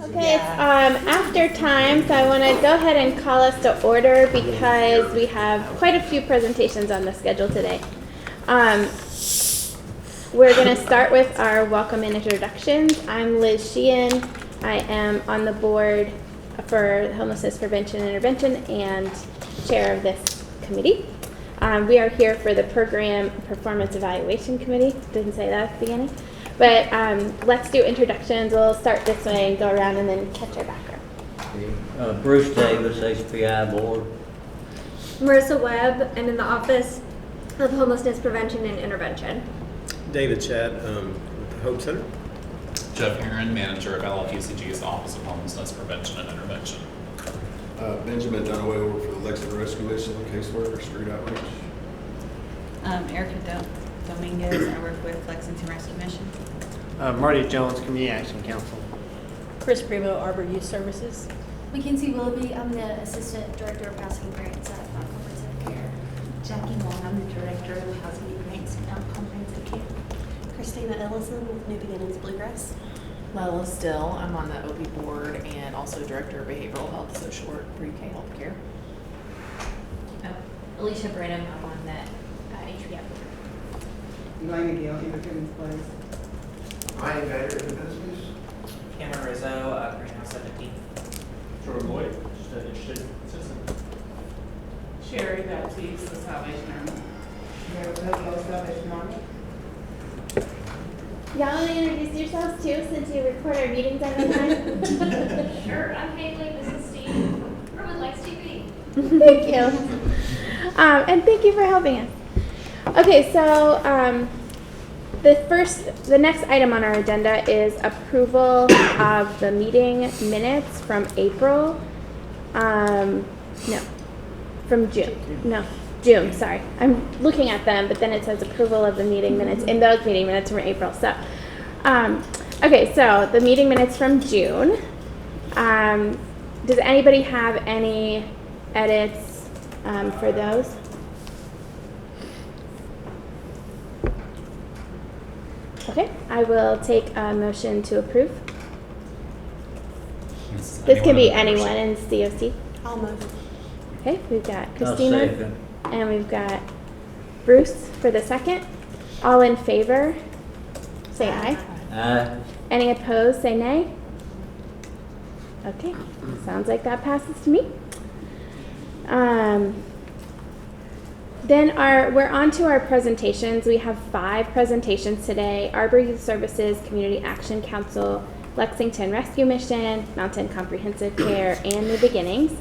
Okay, it's after time, so I want to go ahead and call us to order because we have quite a few presentations on the schedule today. We're going to start with our welcome and introductions. I'm Liz Sheehan. I am on the board for Homelessness Prevention and Intervention and chair of this committee. We are here for the Program Performance Evaluation Committee. Didn't say that at the beginning. But let's do introductions. We'll start this way and go around and then catch our background. Bruce Davis, HPI Board. Marissa Webb, I'm in the Office of Homelessness Prevention and Intervention. David Chad with the Hope Center. Jeff Heron, Manager of LFUCG's Office of Homelessness Prevention and Intervention. Benjamin Dunaway over for the Lexington Rescue Mission, caseworker, street outreach. Erica Dominguez, I work with Lexington Rescue Mission. Marty Jones, Community Action Council. Chris Primo, Arbor Youth Services. Mackenzie Willoughby, I'm the Assistant Director of Housing Grants at Comprehensive Care. Jackie Long, I'm the Director of Housing Grants at Comprehensive Care. Christina Ellison with New Beginnings Bluegrass. Lila Still, I'm on the OB board and also Director of Behavioral Health, Social Work, Pre-K Healthcare. Alicia Brenham, I'm on that HPI board. Elaine Gill, Independence Place. Ryan Geiger, Independence. Cameron Rizzo, Greenhouse 17. Jordan Lloyd, just an interested citizen. Sherry Baptiste, the Salvation Army. Mary Pueblo, Salvation Army. Y'all want to introduce yourselves too, since you record our meetings every time? Sure, I'm Haley, this is Steve. We're with Lex TV. Thank you. And thank you for helping us. Okay, so the next item on our agenda is approval of the meeting minutes from April. June, sorry. I'm looking at them, but then it says approval of the meeting minutes, in those meeting minutes from April. So, okay, so the meeting minutes from June. Does anybody have any edits for those? Okay, I will take a motion to approve. This can be anyone in COC. I'll move. Okay, we've got Christina and we've got Bruce for the second. All in favor, say aye. Aye. Any opposed, say nay. Okay, sounds like that passes to me. Then we're on to our presentations. We have 5 presentations today. Arbor Youth Services, Community Action Council, Lexington Rescue Mission, Mountain Comprehensive Care, and New Beginnings.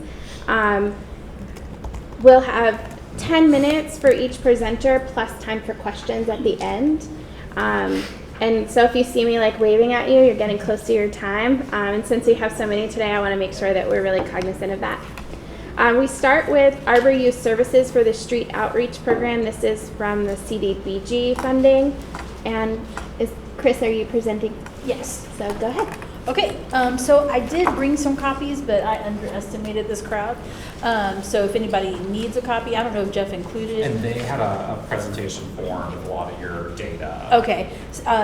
We'll have 10 minutes for each presenter plus time for questions at the end. And so if you see me like waving at you, you're getting close to your time. And since we have so many today, I want to make sure that we're really cognizant of that. We start with Arbor Youth Services for the Street Outreach Program. This is from the CDBG funding. And Chris, are you presenting? Yes. So go ahead. Okay, so I did bring some copies, but I underestimated this crowd. So if anybody needs a copy, I don't know if Jeff included it. And they had a presentation form with a lot of your data. Okay,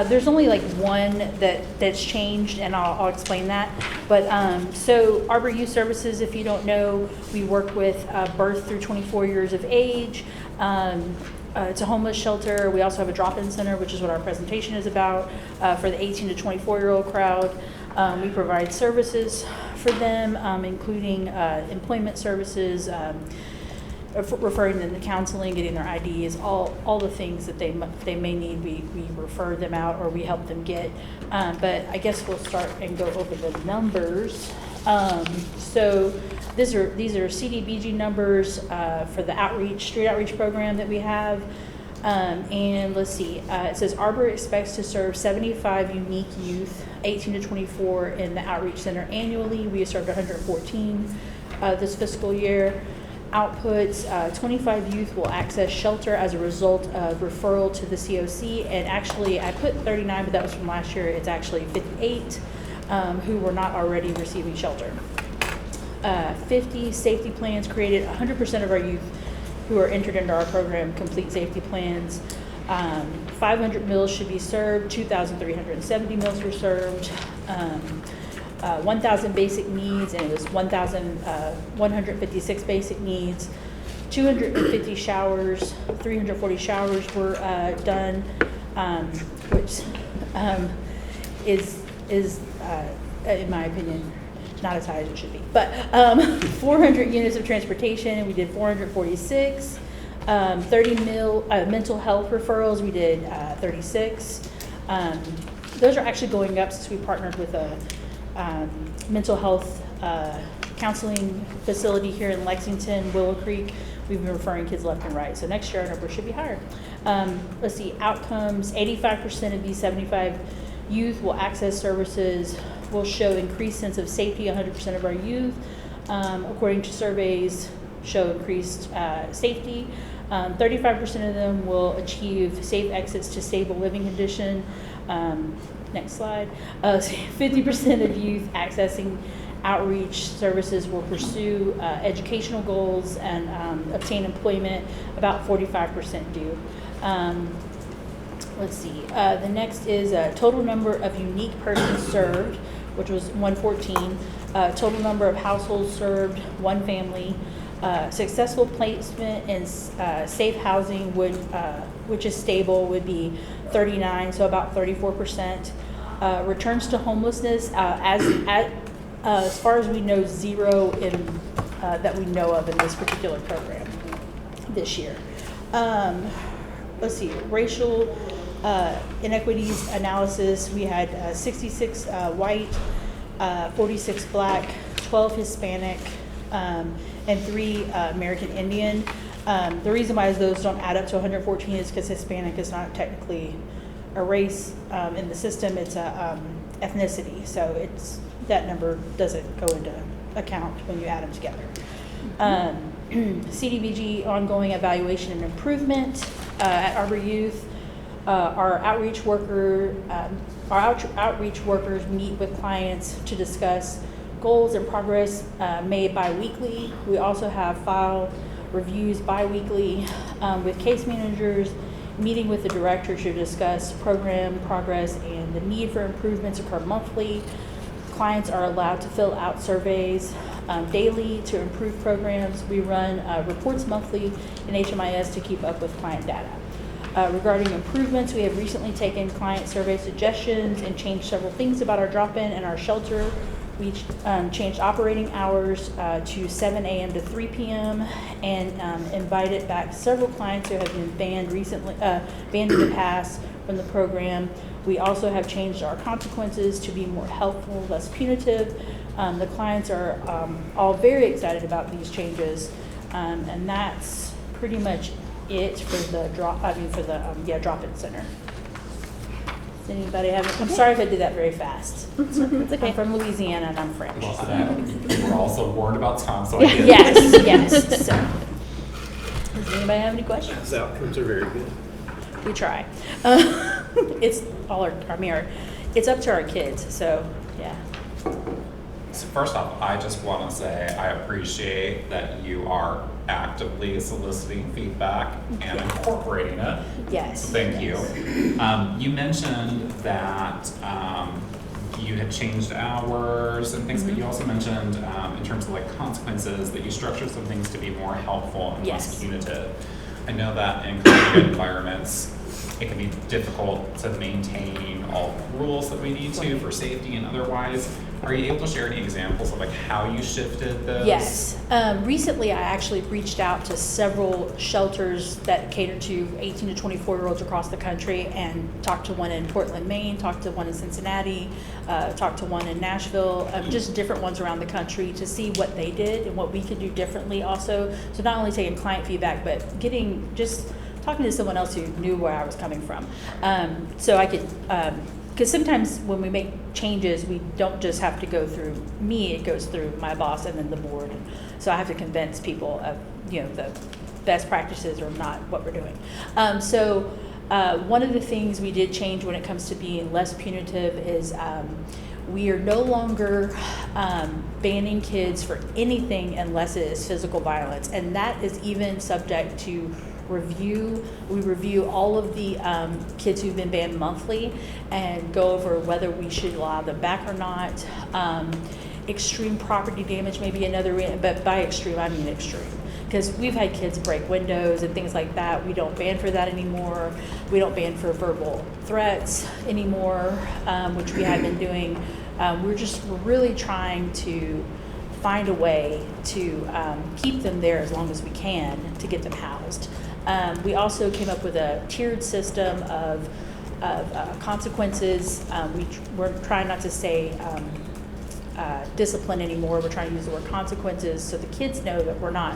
there's only like one that's changed, and I'll explain that. But so Arbor Youth Services, if you don't know, we work with birth through 24 years of age. It's a homeless shelter. We also have a drop-in center, which is what our presentation is about, for the 18 to 24-year-old crowd. We provide services for them, including employment services, referring them to counseling, getting their IDs, all the things that they may need. We refer them out or we help them get. But I guess we'll start and go over the numbers. So these are CDBG numbers for the street outreach program that we have. And let's see, it says Arbor expects to serve 75 unique youth, 18 to 24 in the outreach center annually. We have served 114 this fiscal year. Outputs, 25 youth will access shelter as a result of referral to the COC. And actually, I put 39, but that was from last year. It's actually 58 who were not already receiving shelter. 50 safety plans created. 100% of our youth who are entered into our program complete safety plans. 500 meals should be served. 2,370 meals were served. 1,000 basic needs, and it was 1,156 basic needs. 250 showers, 340 showers were done, which is in my opinion, not as high as it should be. But 400 units of transportation, we did 446. 30 mental health referrals, we did 36. Those are actually going up since we partnered with a mental health counseling facility here in Lexington, Willow Creek. We've been referring kids left and right. So next year our number should be higher. Let's see, outcomes, 85% of these 75 youth will access services, will show increased sense of safety. 100% of our youth, according to surveys, show increased safety. 35% of them will achieve safe exits to stable living condition. Next slide. 50% of youth accessing outreach services will pursue educational goals and obtain employment. About 45% do. Let's see. The next is total number of unique persons served, which was 114. Total number of households served, 1 family. Successful placement in safe housing would, which is stable, would be 39, so about 34%. Returns to homelessness, as far as we know, 0 in that we know of in this particular program this year. Let's see, racial inequities analysis. We had 66 white, 46 black, 12 Hispanic, and 3 American Indian. The reason why those don't add up to 114 is because Hispanic is not technically a race in the system, it's a ethnicity. So that number doesn't go into account when you add them together. CDBG ongoing evaluation and improvement at Arbor Youth. Our outreach workers meet with clients to discuss goals and progress made bi-weekly. We also have file reviews bi-weekly with case managers, meeting with the director to discuss program progress and the need for improvements occur monthly. Clients are allowed to fill out surveys daily to improve programs. We run reports monthly in HMIS to keep up with client data. Regarding improvements, we have recently taken client survey suggestions and changed several things about our drop-in and our shelter. We changed operating hours to 7 a.m. to 3 p.m. and invited back several clients who have been banned recently, banned in the past from the program. We also have changed our consequences to be more helpful, less punitive. The clients are all very excited about these changes, and that's pretty much it for the drop-in center. Does anybody have it? I'm sorry if I did that very fast. It's okay. I'm from Louisiana and I'm French. Well, we're also warned about time, so I Yeah, get yes. So, does anybody have any questions? Those outcomes are very good. We try. It's all our mirror. It's up to our kids, so yeah. So first off, I just want to say I appreciate that you are actively soliciting feedback and incorporating it. Yes. So thank you. You mentioned that you had changed hours and things, but you also mentioned in terms of like consequences that you structured some things to be more helpful and less punitive. I know that in creative environments, it can be difficult to maintain all the rules that we need to for safety and otherwise. Are you able to share any examples of like how you shifted those? Yes. Recently, I actually reached out to several shelters that cater to 18 to 24-year-olds across the country and talked to one in Portland, Maine, talked to one in Cincinnati, talked to one in Nashville, just different ones around the country to see what they did and what we could do differently also. So not only taking client feedback, but talking to someone else who knew where I was coming from. So I could, because sometimes when we make changes, we don't just have to go through me, it goes through my boss and then the board. So I have to convince people of, the best practices or not what we're doing. So one of the things we did change when it comes to being less punitive is we are no longer banning kids for anything unless it is physical violence. And that is even subject to We review all of the kids who've been banned monthly and go over whether we should allow them back or not. Extreme property damage may be another, but by extreme, I mean extreme. Because we've had kids break windows and things like that. We don't ban for that anymore. We don't ban for verbal threats anymore, which we have been doing. We're really trying to find a way to keep them there as long as we can to get them housed. We also came up with a tiered system of consequences. We're trying not to say discipline anymore. We're trying to use the word consequences so the kids know that we're not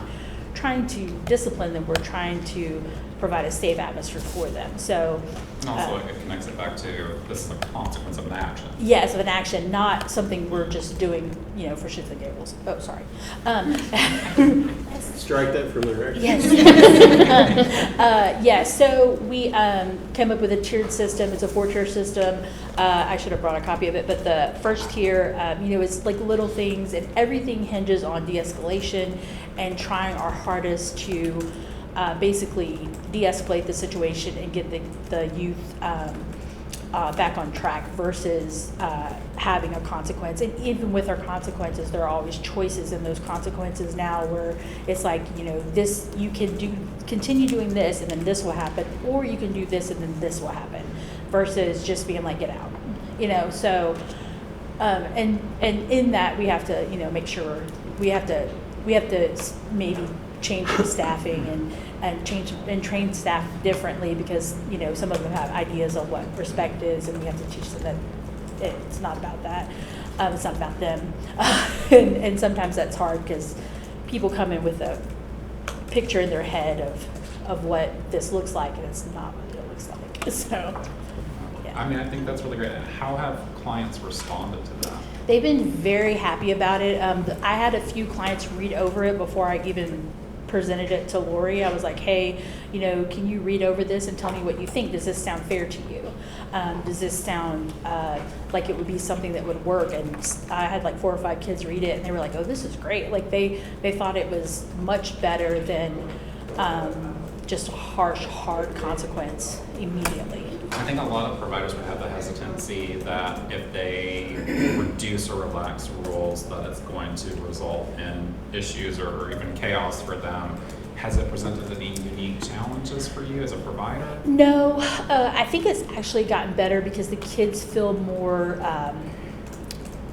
trying to discipline them. We're trying to provide a safe atmosphere for them. So, and also it connects it back to this is a consequence of an action. Yes, of an action, not something we're just doing, for shits and giggles. Oh, sorry. Strike that from the record. Yes. Yes. So we came up with a tiered system. It's a 4-tier system. I should have brought a copy of it, but the first tier, it's like little things, and everything hinges on de-escalation and trying our hardest to basically de-escalate the situation and get the youth back on track versus having a consequence. And even with our consequences, there are always choices in those consequences now where it's like, this, you can continue doing this and then this will happen, or you can do this and then this will happen, versus just being like, get out, so, and in that we have to, make sure we have to maybe change the staffing and change and train staff differently because, some of them have ideas of what respect is, and we have to teach them that it's not about that. It's not about them. And sometimes that's hard because people come in with a picture in their head of what this looks like, and it's not what it looks like. So, yeah. I mean, I think that's really great. How have clients responded to that? They've been very happy about it. I had a few clients read over it before I even presented it to Lori. I was like, hey, can you read over this and tell me what you think? Does this sound fair to you? Does this sound like it would be something that would work? And I had like 4 or 5 kids read it, and they were like, oh, this is great. Like they thought it was much better than just a harsh, hard consequence immediately. I think a lot of providers would have the hesitancy that if they reduce or relax rules, that it's going to result in issues or even chaos for them. Has it presented any unique challenges for you as a provider? No, I think it's actually gotten better because the kids feel more,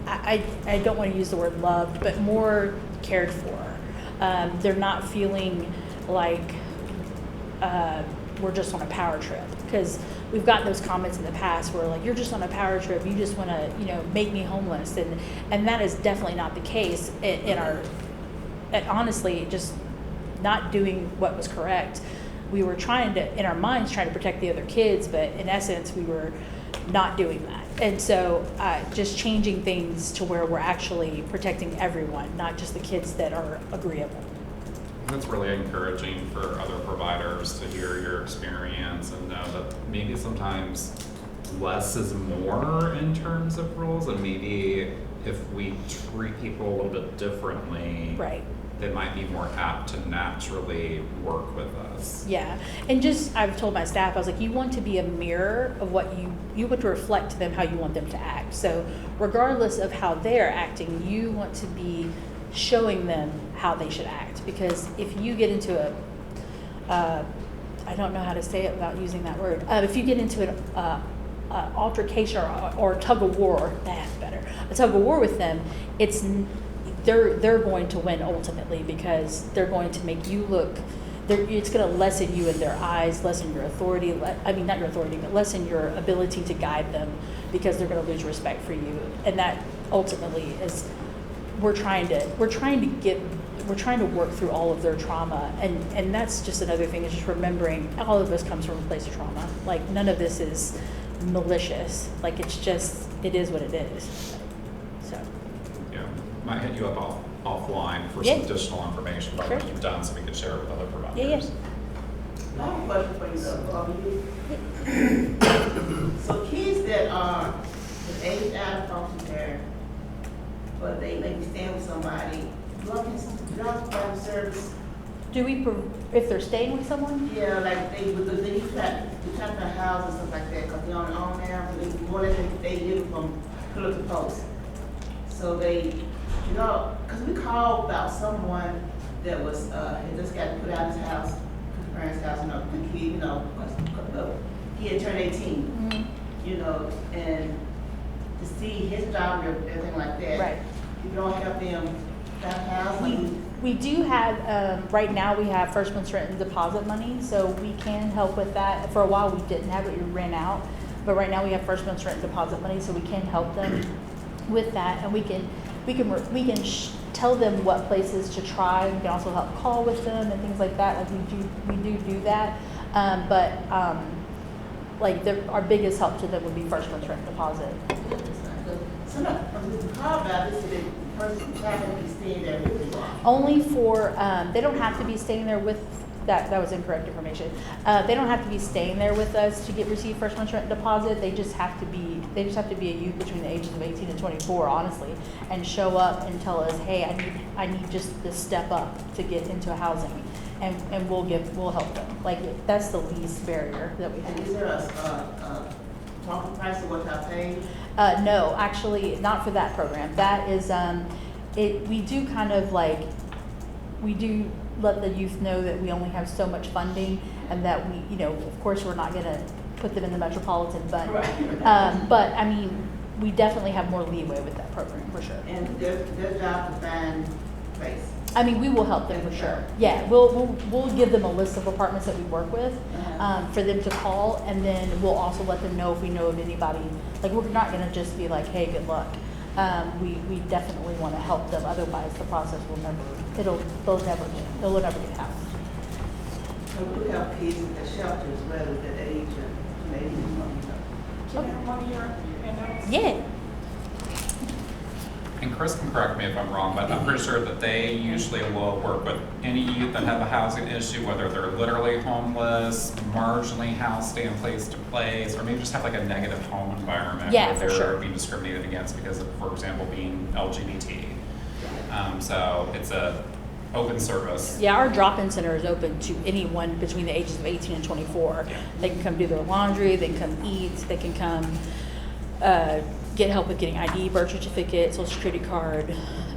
I don't want to use the word loved, but more cared for. They're not feeling like we're just on a power trip, because we've gotten those comments in the past where like, you're just on a power trip, you just want to make me homeless, and that is definitely not the case honestly just not doing what was correct. We were trying to, in our minds, trying to protect the other kids, but in essence we were not doing that. And so just changing things to where we're actually protecting everyone, not just the kids that are agreeable. That's really encouraging for other providers to hear your experience and know that maybe sometimes less is more in terms of rules, and maybe if we treat people a little bit differently, right, they might be more apt to naturally work with us. Yeah, and I've told my staff, I was like, you want to be a mirror of what you want to reflect to them how you want them to act. So regardless of how they're acting, you want to be showing them how they should act, because if you get into I don't know how to say it without using that word, if you get into an altercation or tug of war, that's better, a tug of war with them, they're going to win ultimately, because they're going to make you look, it's going to lessen you in their eyes, lessen your authority, not your authority, but lessen your ability to guide them, because they're going to lose respect for you. And that ultimately is, we're trying to work through all of their trauma, and that's just another thing, is just remembering all of this comes from a place of trauma. Like, none of this is malicious. Like, it is what it is. So yeah, might hit you up offline for some additional information about what you've done, so we could share it with other providers. I have a question for you. So kids that are aged out of foster care, but they maybe stand with somebody, drug provider service Do we, if they're staying with someone? Yeah, like they try to house and stuff like that, because they're on their own now, so they more or less they live from pillar to post. So they, you know, because we called about someone that was, had just got put out of his house, his parents' house, you know, the kid, you know, he had turned 18, you know, and to see his job and everything like that. Right. You don't help them that house. We do have, right now we have first month's rent and deposit money, so we can help with that. For a while we didn't have it, we ran out. But right now we have first month's rent and deposit money, so we can help them with that. And we can tell them what places to try. We can also help call with them and things like that. Like we do that. Like our biggest help to them would be first month's rent and deposit. So the call about this, the person having to be staying there with you. Only for, they don't have to be staying there with, that was incorrect information. They don't have to be staying there with us to receive first month's rent and deposit. They just have to be a youth between the ages of 18 and 24, honestly, and show up and tell us, hey, I need just this step up to get into housing. And we'll help them. Like, that's the least barrier that we have. And is there a market price of what I paid? No, actually, not for that program. That is, we do kind of like, we do let the youth know that we only have so much funding, and that we, you know, of course, we're not going to put them in the metropolitan, but I mean, we definitely have more leeway with that program for sure. And their job to find place. I mean, we will help them for sure. Yeah, we'll give them a list of apartments that we work with for them to call, and then we'll also let them know if we know of anybody. Like, we're not going to just be like, hey, good luck. We definitely want to help them. Otherwise, the process will never, they'll never get housed. And we have kids in the shelter as well at that age of maybe. Can I have one of your handouts? Yeah. And Chris can correct me if I'm wrong, but I'm pretty sure that they usually will work with any youth that have a housing issue, whether they're literally homeless, marginally housed, stay in place to place, or maybe just have like a negative home environment Yeah, where for they're sure. being discriminated against because of, for example, being LGBT. So it's a open service. Yeah, our drop-in center is open to anyone between the ages of 18 and 24. They can come do their laundry, they can come eat, they can come get help with getting ID, birth certificate, social security card.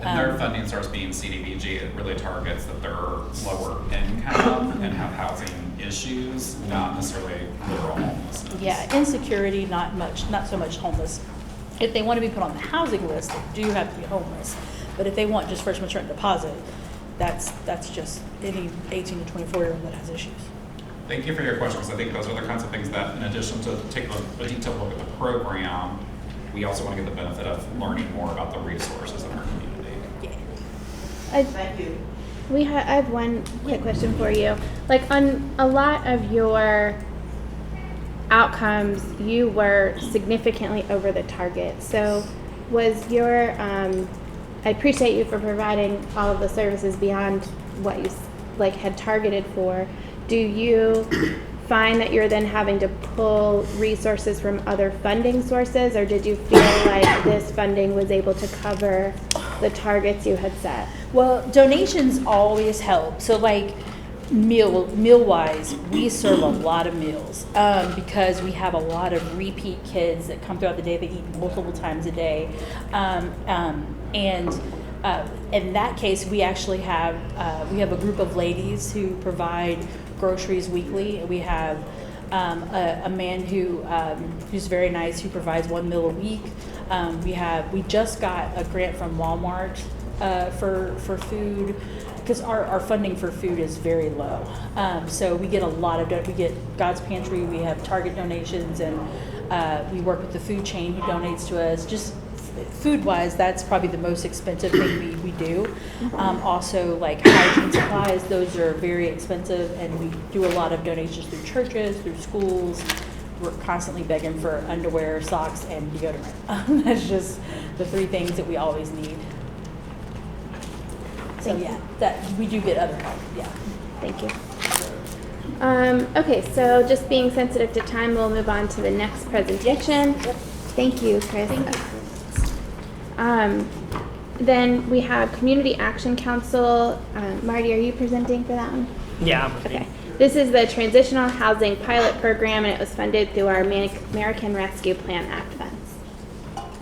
And their funding source being CDBG, it really targets that they're lower income and have housing issues, not necessarily literal homelessness. Yeah, insecurity, not so much homeless. If they want to be put on the housing list, they do have to be homeless. But if they want just first month's rent and deposit, that's just any 18 to 24-year-old that has issues. Thank you for your questions. I think those are the kinds of things that, in addition to taking a detailed look at the program, we also want to get the benefit of learning more about the resources in our community. Yeah. Thank you. I have one quick question for you. Like, on a lot of your outcomes, you were significantly over the target. So was your, I appreciate you for providing all of the services beyond what you had targeted for. Do you find that you're then having to pull resources from other funding sources, or did you feel like this funding was able to cover the targets you had set? Well, donations always help. So like meal-wise, we serve a lot of meals because we have a lot of repeat kids that come throughout the day that eat multiple times a day. And in that case, we actually have a group of ladies who provide groceries weekly. We have a man who's very nice, who provides 1 meal a week. We just got a grant from Walmart for food, because our funding for food is very low. So we get a lot of, we get God's Pantry, we have Target donations, and we work with the food chain who donates to us. Just food-wise, that's probably the most expensive thing we do. Also, like hygiene supplies, those are very expensive, and we do a lot of donations through churches, through schools. We're constantly begging for underwear, socks, and deodorant. That's just the 3 things that we always need. So yeah, that we do get other help. Yeah. Thank you. Okay, so just being sensitive to time, we'll move on to the next presentation. Thank you, Chris. Thank you. Then we have Community Action Council. Marty, are you presenting for that one? Yeah. Okay. This is the Transitional Housing Pilot Program, and it was funded through our American Rescue Plan Act funds.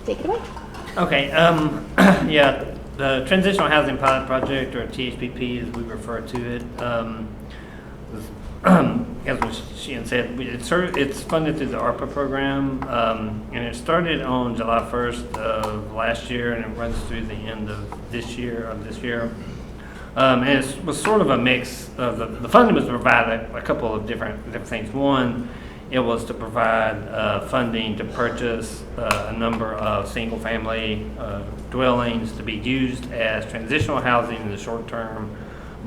Take it away. Okay, yeah, the Transitional Housing Pilot Project, or THPP as we refer to it, as what Sheehan said, it's funded through the ARPA program, and it started on July 1st of last year, and it runs through the end of this year. And it was sort of a mix of the funding was to provide a couple of different things. One, it was to provide funding to purchase a number of single-family dwellings to be used as transitional housing in the short term.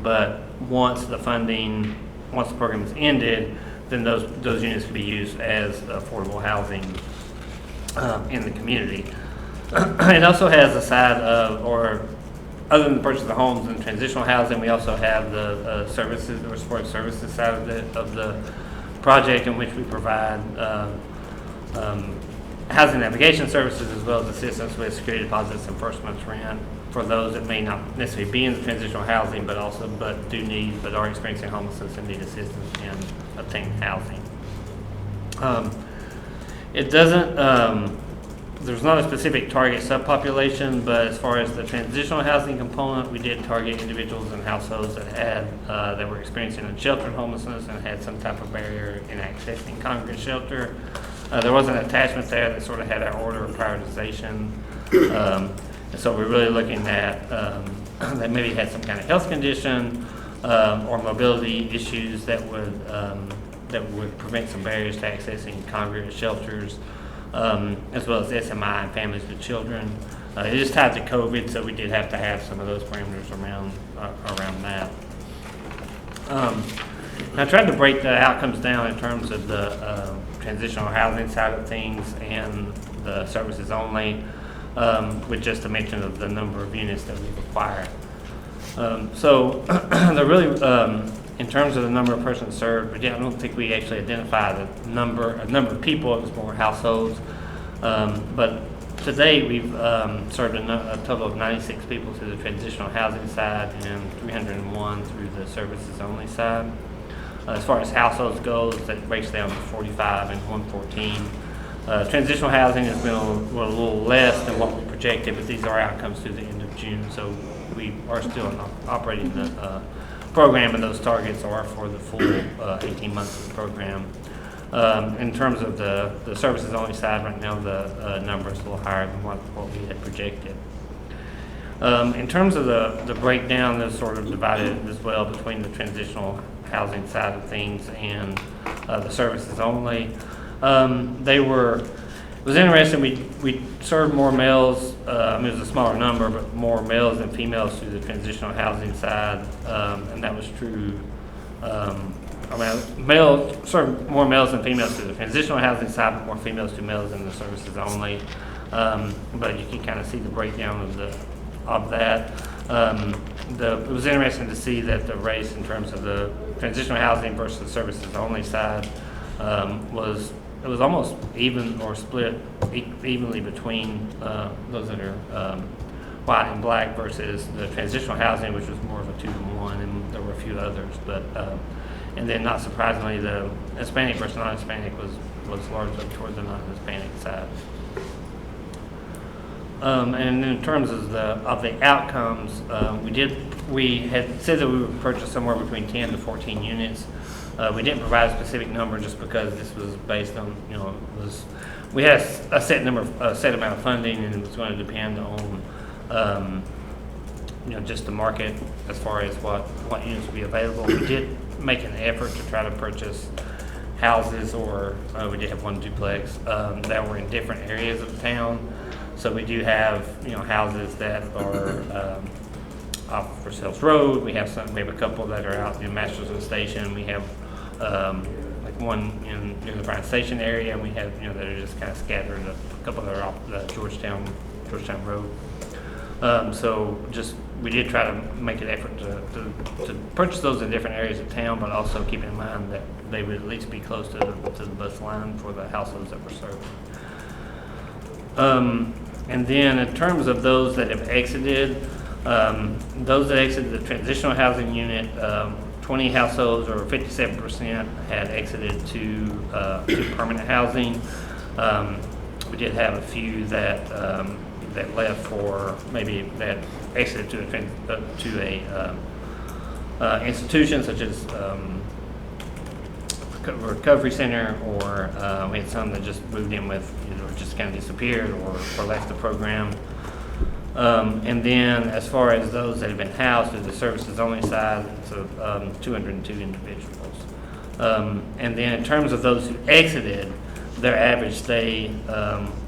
But once the program is ended, then those units could be used as affordable housing in the community. It also has a side of, or other than the purchase of the homes and transitional housing, we also have the services or support services side of the project, in which we provide housing navigation services as well as assistance with security deposits and first month's rent for those that may not necessarily be in the transitional housing but are experiencing homelessness and need assistance in obtaining housing. It doesn't there's not a specific target subpopulation, but as far as the transitional housing component, we did target individuals and households that were experiencing unsheltered homelessness and had some type of barrier in accessing congregate shelter. There was an attachment there that sort of had our order of prioritization, and so we're really looking at that maybe had some kind of health condition or mobility issues that would prevent some barriers to accessing congregate shelters. As well as SMI and families with children. It is tied to COVID, so we did have to have some of those parameters around that. I tried to break the outcomes down in terms of the transitional housing side of things and the services only, with just a mention of the number of units that we require. So they're really in terms of the number of persons served, I don't think we actually identified a number of people. It was more households. But to date, we've served a total of 96 people through the transitional housing side and 301 through the services only side. As far as households goes, that breaks down to 45 and 114. Transitional housing has been a little less than what we projected, but these are outcomes through the end of June, so we are still operating the program, and those targets are for the full 18 months of the program. In terms of the services only side, right now the number is a little higher than what we had projected. In terms of the breakdown, they're sort of divided as well between the transitional housing side of things and the services only. It was interesting. We served more males. It was a smaller number, but more males than females through the transitional housing side, and that was true. Served more males than females through the transitional housing side, but more females to males in the services only. But you can kind of see the breakdown of that. It was interesting to see that the race in terms of the transitional housing versus the services only side was almost even or split evenly between those that are white and black versus the transitional housing, which was more of a 2-to-1, and there were a few others. But and then, not surprisingly, the Hispanic versus non-Hispanic was largely toward the non-Hispanic side. And in terms of the outcomes, we had said that we would purchase somewhere between 10 to 14 units. We didn't provide a specific number just because this was based on, we had a set amount of funding, and it was going to depend on, just the market as far as what units would be available. We did make an effort to try to purchase houses, or we did have one duplex that were in different areas of the town. So we do have, houses that are off Versailles Road. We have a couple that are out in Masterson Station. We have like one near the Bryan Station area, and we have that are just kind of scattered. A couple that are off the Georgetown Road. So we did try to make an effort to purchase those in different areas of town, but also keep in mind that they would at least be close to the bus line for the households that were served. And then in terms of those that have exited, those that exited the transitional housing unit, 20 households or 57% had exited to permanent housing. We did have a few that left for maybe that exited to a institution such as recovery center, or we had some that just moved in with, just kind of disappeared or left the program. And then as far as those that have been housed through the services only side, so 202 individuals. And then in terms of those who exited, their average stay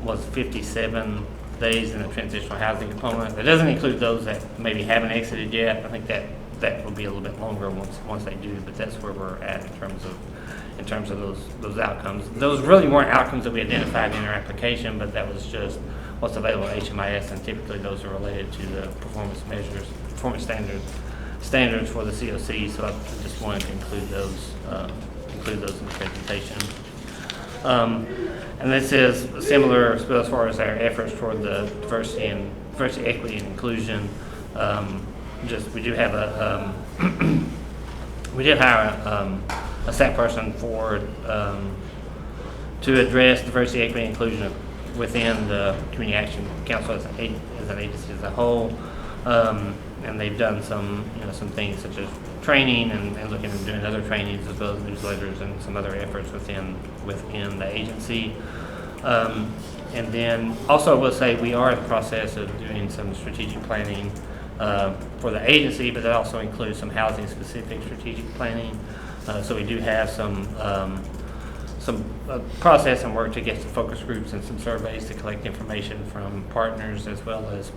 was 57 days in the transitional housing component. That doesn't include those that maybe haven't exited yet. I think that will be a little bit longer once they do, but that's where we're at in terms of those outcomes. Those really weren't outcomes that we identified in our application, but that was just what's available at HMIS, and typically those are related to the performance standards for the COC. So I just wanted to include those in the presentation. And this is similar as far as our efforts toward the diversity, equity, and inclusion. We do have we did hire a SAP person to address diversity, equity, and inclusion within the Community Action Council as an agency as a whole. And they've done some things such as training and looking at doing other trainings, as well as newsletters and some other efforts within the agency. And then also I will say we are in the process of doing some strategic planning for the agency, but that also includes some housing specific strategic planning. So we do have some process and work to get some focus groups and some surveys to collect information from partners as well as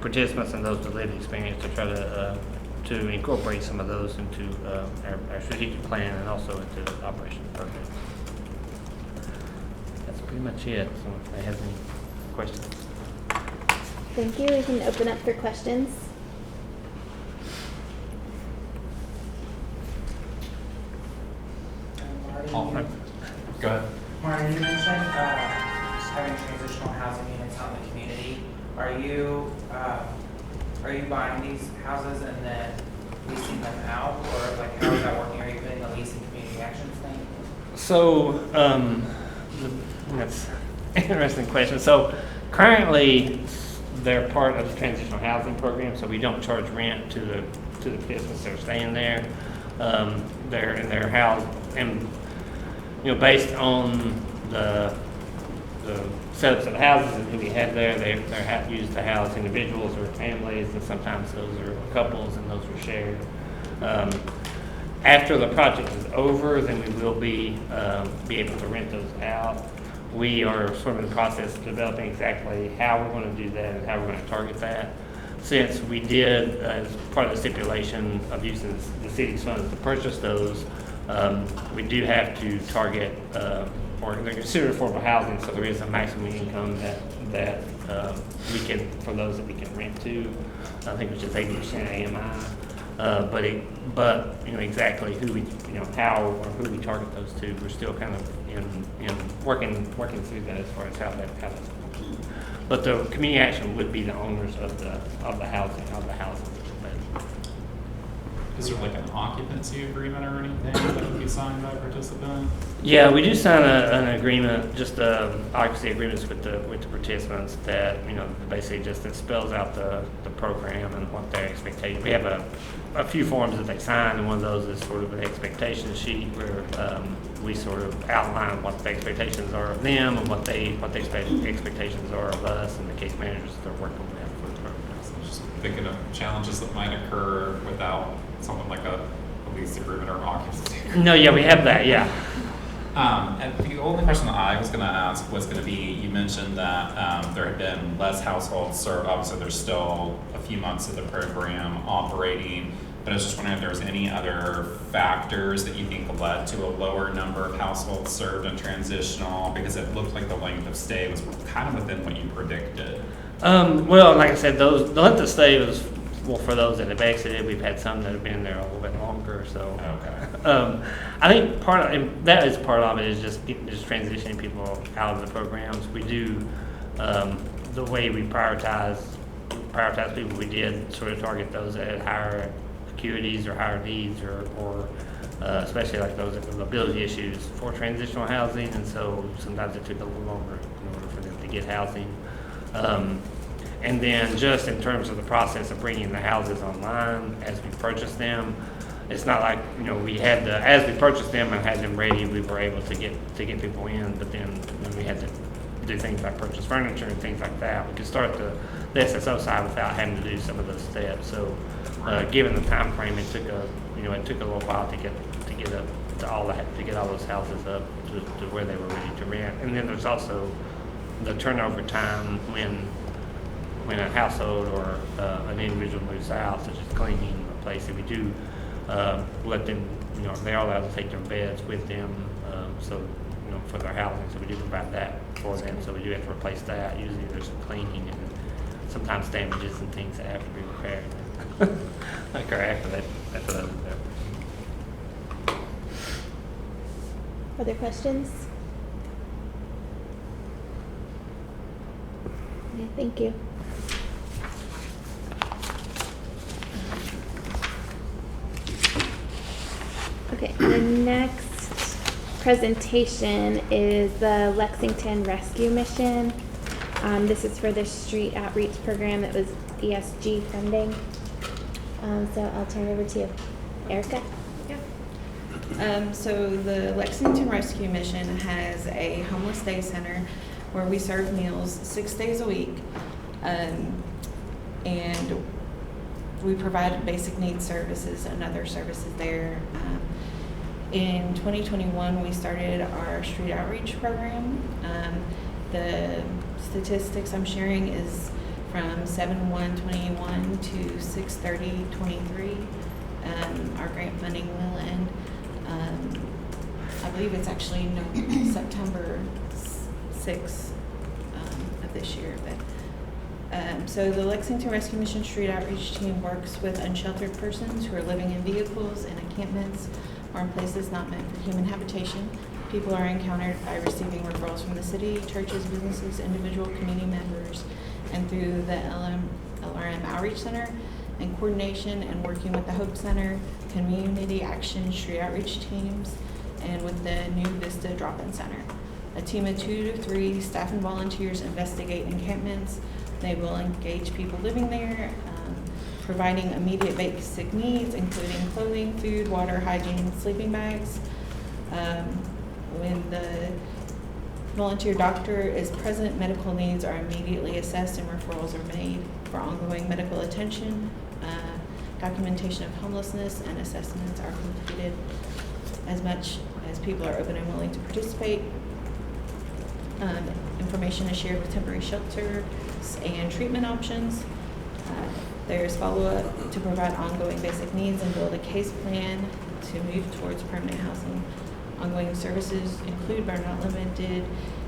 participants and those with lived experience to try to incorporate some of those into our strategic plan and also into the operations program. That's pretty much it. So if they have any questions. Thank you. We can open up for questions. Go ahead. Marty, you mentioned having transitional housing units out in the community. Are you buying these houses and then leasing them out, or like how is that working? Are you putting the leasing community actions thing? So that's an interesting question. So currently they're part of the transitional housing program, so we don't charge rent to the business that are staying there. They're housed, and based on the setups of houses and who we had there, they're used to house individuals or families, and sometimes those are couples and those are shared. After the project is over, then we will be able to rent those out. We are sort of in the process of developing exactly how we're going to do that and how we're going to target that. Since we did, as part of the stipulation of using the city's funds to purchase those, we do have to target, or they're considered affordable housing, so there is a maximum income that we can, for those that we can rent to, I think it's just 80% AMI. But exactly who we, how or who we target those to, we're still kind of in working through that as far as how that's going. But the community action would be the owners of the housing. Is there like an occupancy agreement or anything that would be signed by a participant? Yeah, we do sign an agreement, just occupancy agreements with the participants that basically just it spells out the program and what their expectations. We have a few forms that they sign, and one of those is sort of an expectation sheet where we sort of outline what the expectations are of them and what the expectations are of us and the case managers that they're working with for the program. So just thinking of challenges that might occur without something like a lease agreement or occupancy agreement. No, yeah, we have that, yeah. And the only question that I was going to ask was going to be, you mentioned that there had been less households served. Obviously, there's still a few months of the program operating, but I was just wondering if there was any other factors that you think led to a lower number of households served in transitional, because it looked like the length of stay was kind of within what you predicted. Well, like I said, the length of stay was, well, for those that have exited, we've had some that have been there a little bit longer. So, okay. I think that is part of it is just transitioning people out of the programs. We do the the way we prioritize people, we did sort of target those that had higher acuities or higher needs or especially like those with mobility issues for transitional housing, and so sometimes it took a little longer in order for them to get housing. And then just in terms of the process of bringing the houses online as we purchased them, it's not like, we had as we purchased them and had them ready, we were able to get people in, but then when we had to do things like purchase furniture and things like that, we could start the SSO side without having to do some of those steps. So given the time frame, it took a little while to get up to all those houses up to where they were ready to rent. And then there's also the turnover time when a household or an individual moves out, such as cleaning a place. If we do let them, they are allowed to take their beds with them, so for their housing. So we do provide that for them. So we do have to replace that. Usually there's some cleaning and sometimes damages and things that have to be repaired. Like after that, that's what I was there. Other questions? Yeah, thank you. Okay, the next presentation is the Lexington Rescue Mission. This is for the street outreach program that was ESG funding. So I'll turn it over to you, Erica. So the Lexington Rescue Mission has a homeless day center where we serve meals 6 days a week, and we provide basic needs services and other services there. In 2021, we started our street outreach program. The statistics I'm sharing is from 7/1/21 to 6/30/23. Our grant funding will end. I believe it's actually September 6th of this year. So the Lexington Rescue Mission Street Outreach Team works with unsheltered persons who are living in vehicles and encampments or in places not meant for human habitation. People are encountered by receiving referrals from the city, churches, businesses, individual community members, and through the LRM Outreach Center, in coordination and working with the Hope Center, Community Action Street Outreach Teams, and with the New Vista Drop-In Center. A team of 2 to 3 staff and volunteers investigate encampments. They will engage people living there, providing immediate basic needs, including clothing, food, water, hygiene, sleeping bags. When the volunteer doctor is present, medical needs are immediately assessed and referrals are made for ongoing medical attention. Documentation of homelessness and assessments are completed as much as people are open and willing to participate. Information is shared with temporary shelters and treatment options. There's follow-up to provide ongoing basic needs and build a case plan to move towards permanent housing. Ongoing services include, but are not limited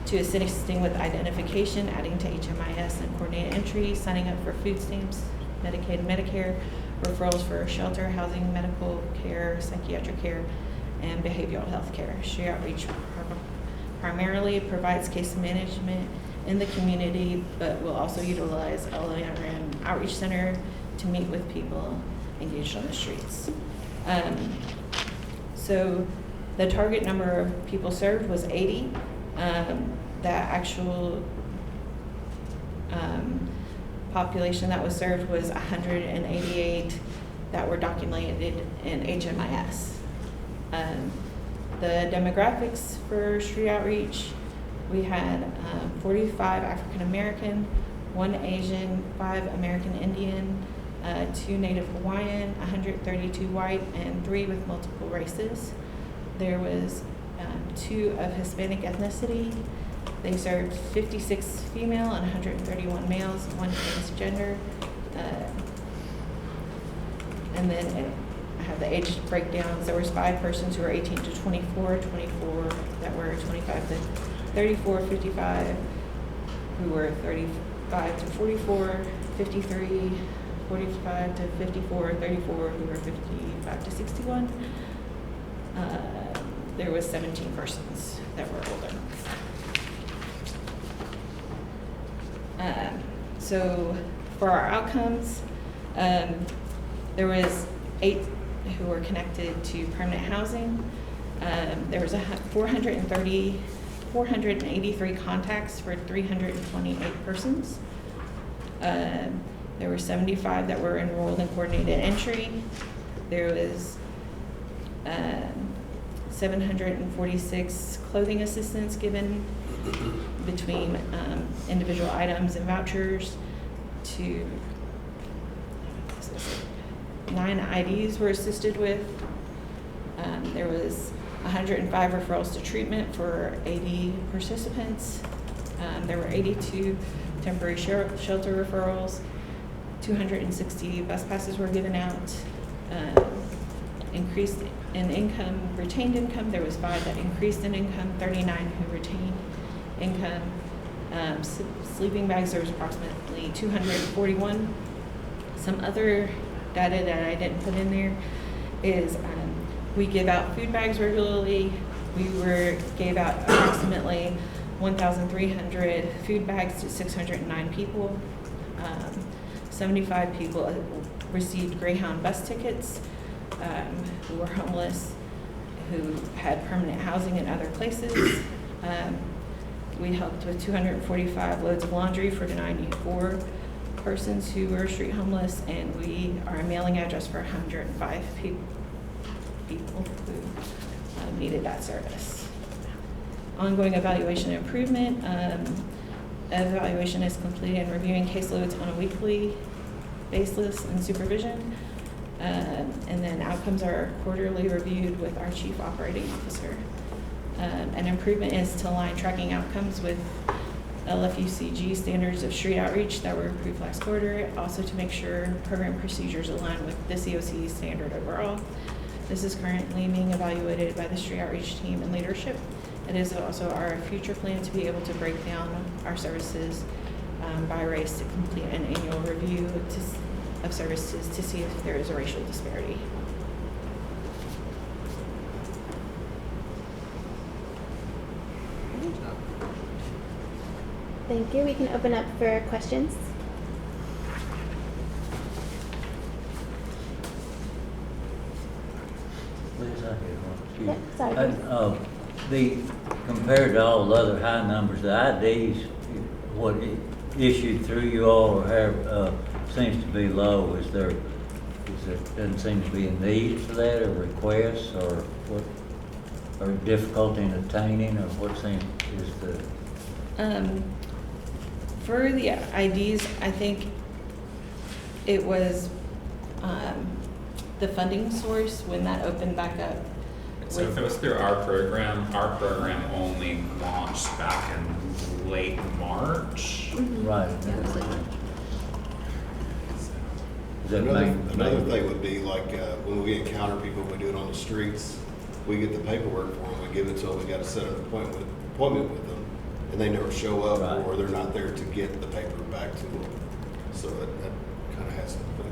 to, assisting with identification, adding to HMIS and coordinated entry, signing up for food stamps, Medicaid and Medicare, referrals for shelter, housing, medical care, psychiatric care, and behavioral health care. Street Outreach primarily provides case management in the community, but will also utilize LRM Outreach Center to meet with people engaged on the streets. So the target number of people served was 80. The actual population that was served was 188 that were documented in HMIS. The demographics for street outreach, we had 45 African American, 1 Asian, 5 American Indian, 2 Native Hawaiian, 132 white, and 3 with multiple races. There was 2 of Hispanic ethnicity. They served 56 female and 131 males, 1 transgender. And then I have the age breakdowns. There was 5 persons who were 18 to 24, 24 that were 25 to 34, 55 who were 35 to 44, 53, 45 to 54, 34 who were 55 to 61. There was 17 persons that were older. So for our outcomes, there was 8 who were connected to permanent housing. There was 483 contacts for 328 persons. There were 75 that were enrolled in coordinated entry. There was 746 clothing assistance given between individual items and vouchers. To 9 IDs were assisted with. There was 105 referrals to treatment for 80 participants. There were 82 temporary shelter referrals. 260 bus passes were given out. Increased in income, retained income, there was 5 that increased in income, 39 who retained income. Sleeping bags, there was approximately 241. Some other data that I didn't put in there is we give out food bags regularly. We gave out approximately 1,300 food bags to 609 people. 75 people received Greyhound bus tickets who were homeless, who had permanent housing in other places. We helped with 245 loads of laundry for 94 persons who were street homeless, and we are a mailing address for 105 people who needed that service. Ongoing evaluation and improvement. Evaluation is completed and reviewing caseloads on a weekly basis and supervision. And then outcomes are quarterly reviewed with our chief operating officer. An improvement is to align tracking outcomes with LFUCG standards of street outreach that were approved last quarter. Also to make sure program procedures align with the COC standard overall. This is currently being evaluated by the street outreach team and leadership. It is also our future plan to be able to break down our services by race to complete an annual review of services to see if there is a racial disparity. Thank you. We can open up for questions. Please, I hear one. Yeah, sorry. Compared to all the other high numbers, the IDs, what issued through you all or have, seems to be low. Doesn't seem to be a need for that or requests or what, or difficulty in obtaining or what seems is the? For the IDs, I think it was the funding source when that opened back up. So if it was through our program only launched back in late March. Right. Another thing would be like when we encounter people, we do it on the streets. We get the paperwork for them, we give it to them, we got to set an appointment with them, and they never show up or they're not there to get the paper back to them. So that kind of has something to do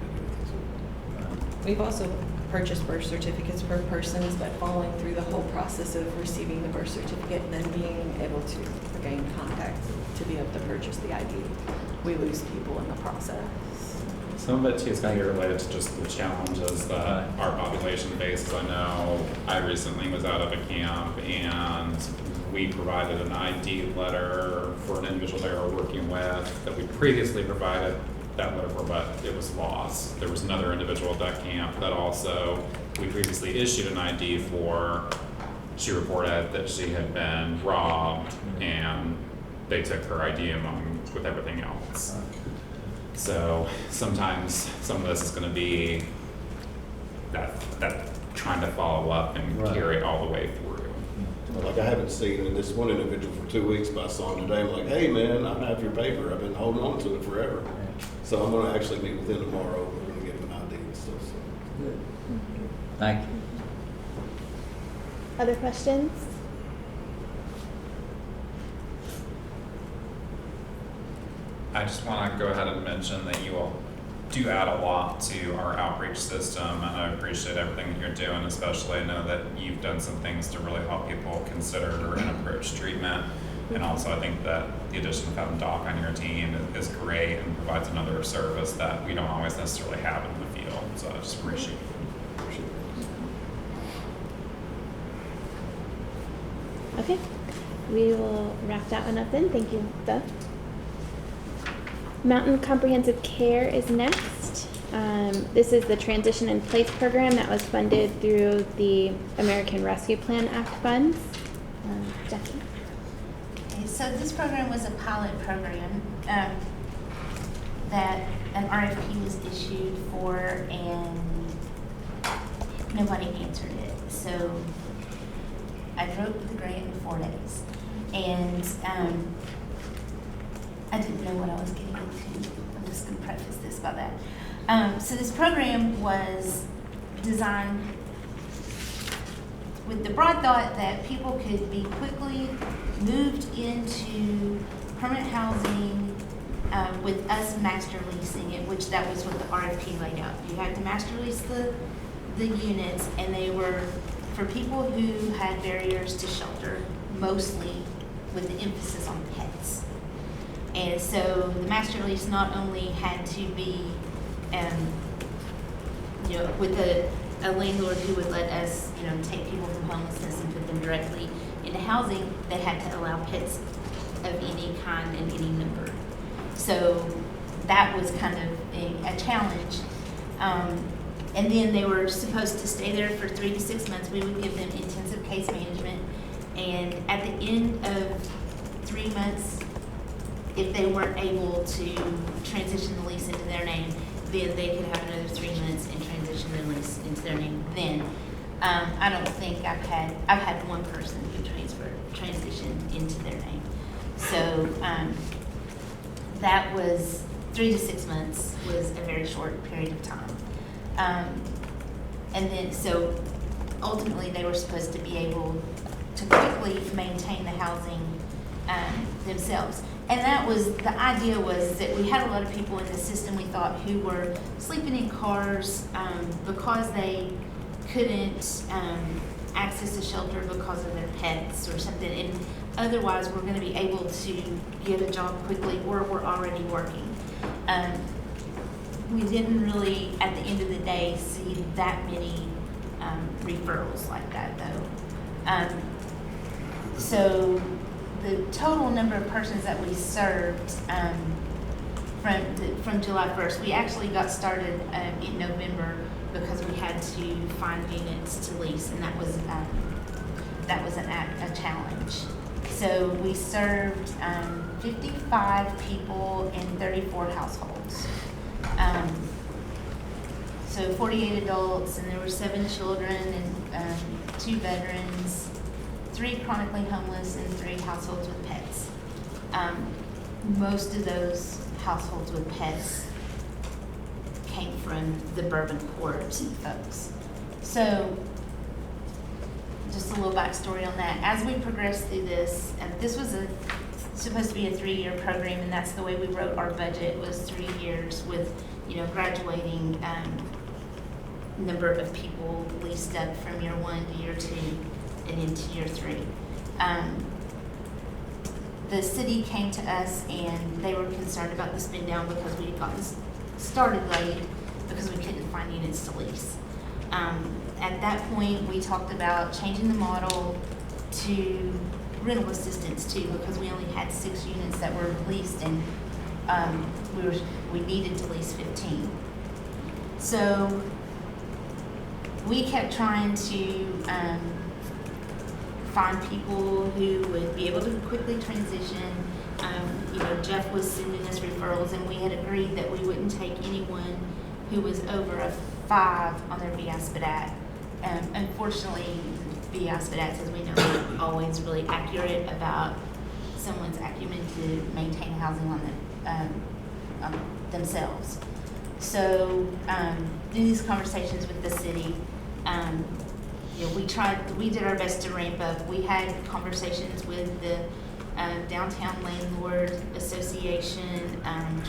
with it. We've also purchased birth certificates for persons, but following through the whole process of receiving the birth certificate and then being able to gain contact to be able to purchase the ID, we lose people in the process. Some of it too is going to be related to just the challenges that our population faces. I know I recently was out of a camp and we provided an ID letter for an individual they were working with that we previously provided that letter for, but it was lost. There was another individual at that camp that also we previously issued an ID for. She reported that she had been robbed and they took her ID along with everything else. So sometimes some of this is going to be that trying to follow up and carry it all the way through. Like I haven't seen this one individual for 2 weeks, but I saw him today. I'm like, hey man, I have your paper. I've been holding on to it forever. So I'm going to actually meet with him tomorrow. We're going to get him an ID and stuff. So. Good. Thank you. Other questions? I just want to go ahead and mention that you all do add a lot to our outreach system, and I appreciate everything that you're doing, especially I know that you've done some things to really help people consider and approach treatment. And also, I think that the addition of having Doc on your team is great and provides another service that we don't always necessarily have in the field. So I just appreciate it. Okay, we will wrap that one up then. Thank you, Beth. Mountain Comprehensive Care is next. This is the Transition in Place program that was funded through the American Rescue Plan Act funds. Jackie. Okay, so this program was a pilot program that an RFP was issued for, and nobody answered it. So I wrote the grant in 4 days, and I didn't know what I was getting into. I'm just going to preface this by that. So this program was designed with the broad thought that people could be quickly moved into permanent housing with us master leasing it, which that was what the RFP laid out. You had to master lease the units, and they were for people who had barriers to shelter, mostly with the emphasis on pets. And so the master lease not only had to be, with a landlord who would let us, take people from homelessness and put them directly into housing, they had to allow pets of any kind and any number. So that was kind of a challenge. And then they were supposed to stay there for 3 to 6 months. We would give them intensive case management. And at the end of 3 months, if they weren't able to transition the lease into their name, then they could have another 3 months and transition the lease into their name. Then I don't think I've had one person who transitioned into their name. So that was 3 to 6 months was a very short period of time. And then so ultimately they were supposed to be able to quickly maintain the housing themselves. And that was, the idea was that we had a lot of people in the system, we thought, who were sleeping in cars because they couldn't access a shelter because of their pets or something. And otherwise, we're going to be able to get a job quickly, or we're already working. We didn't really, at the end of the day, see that many referrals like that, though. So the total number of persons that we served from July 1st, we actually got started in November because we had to find units to lease, and that was a challenge. So we served 55 people in 34 households. So 48 adults, and there were 7 children and 2 veterans, 3 chronically homeless, and 3 households with pets. Most of those households with pets came from the Bourbon Court folks. So just a little backstory on that. As we progressed through this, this was supposed to be a 3-year program, and that's the way we wrote our budget, was 3 years with, graduating number of people leased up from year 1 to year 2 and into year 3. The city came to us and they were concerned about the spin down because we had gotten started late because we couldn't find units to lease. At that point, we talked about changing the model to rental assistance too, because we only had 6 units that were leased, and we needed to lease 15. So we kept trying to find people who would be able to quickly transition. Jeff was sending us referrals, and we had agreed that we wouldn't take anyone who was over a 5 on their VSPDAT. Unfortunately, VSPDATs, as we know, aren't always really accurate about someone's acumen to maintain housing on themselves. So through these conversations with the city, we did our best to ramp up. We had conversations with the Downtown Landlord Association,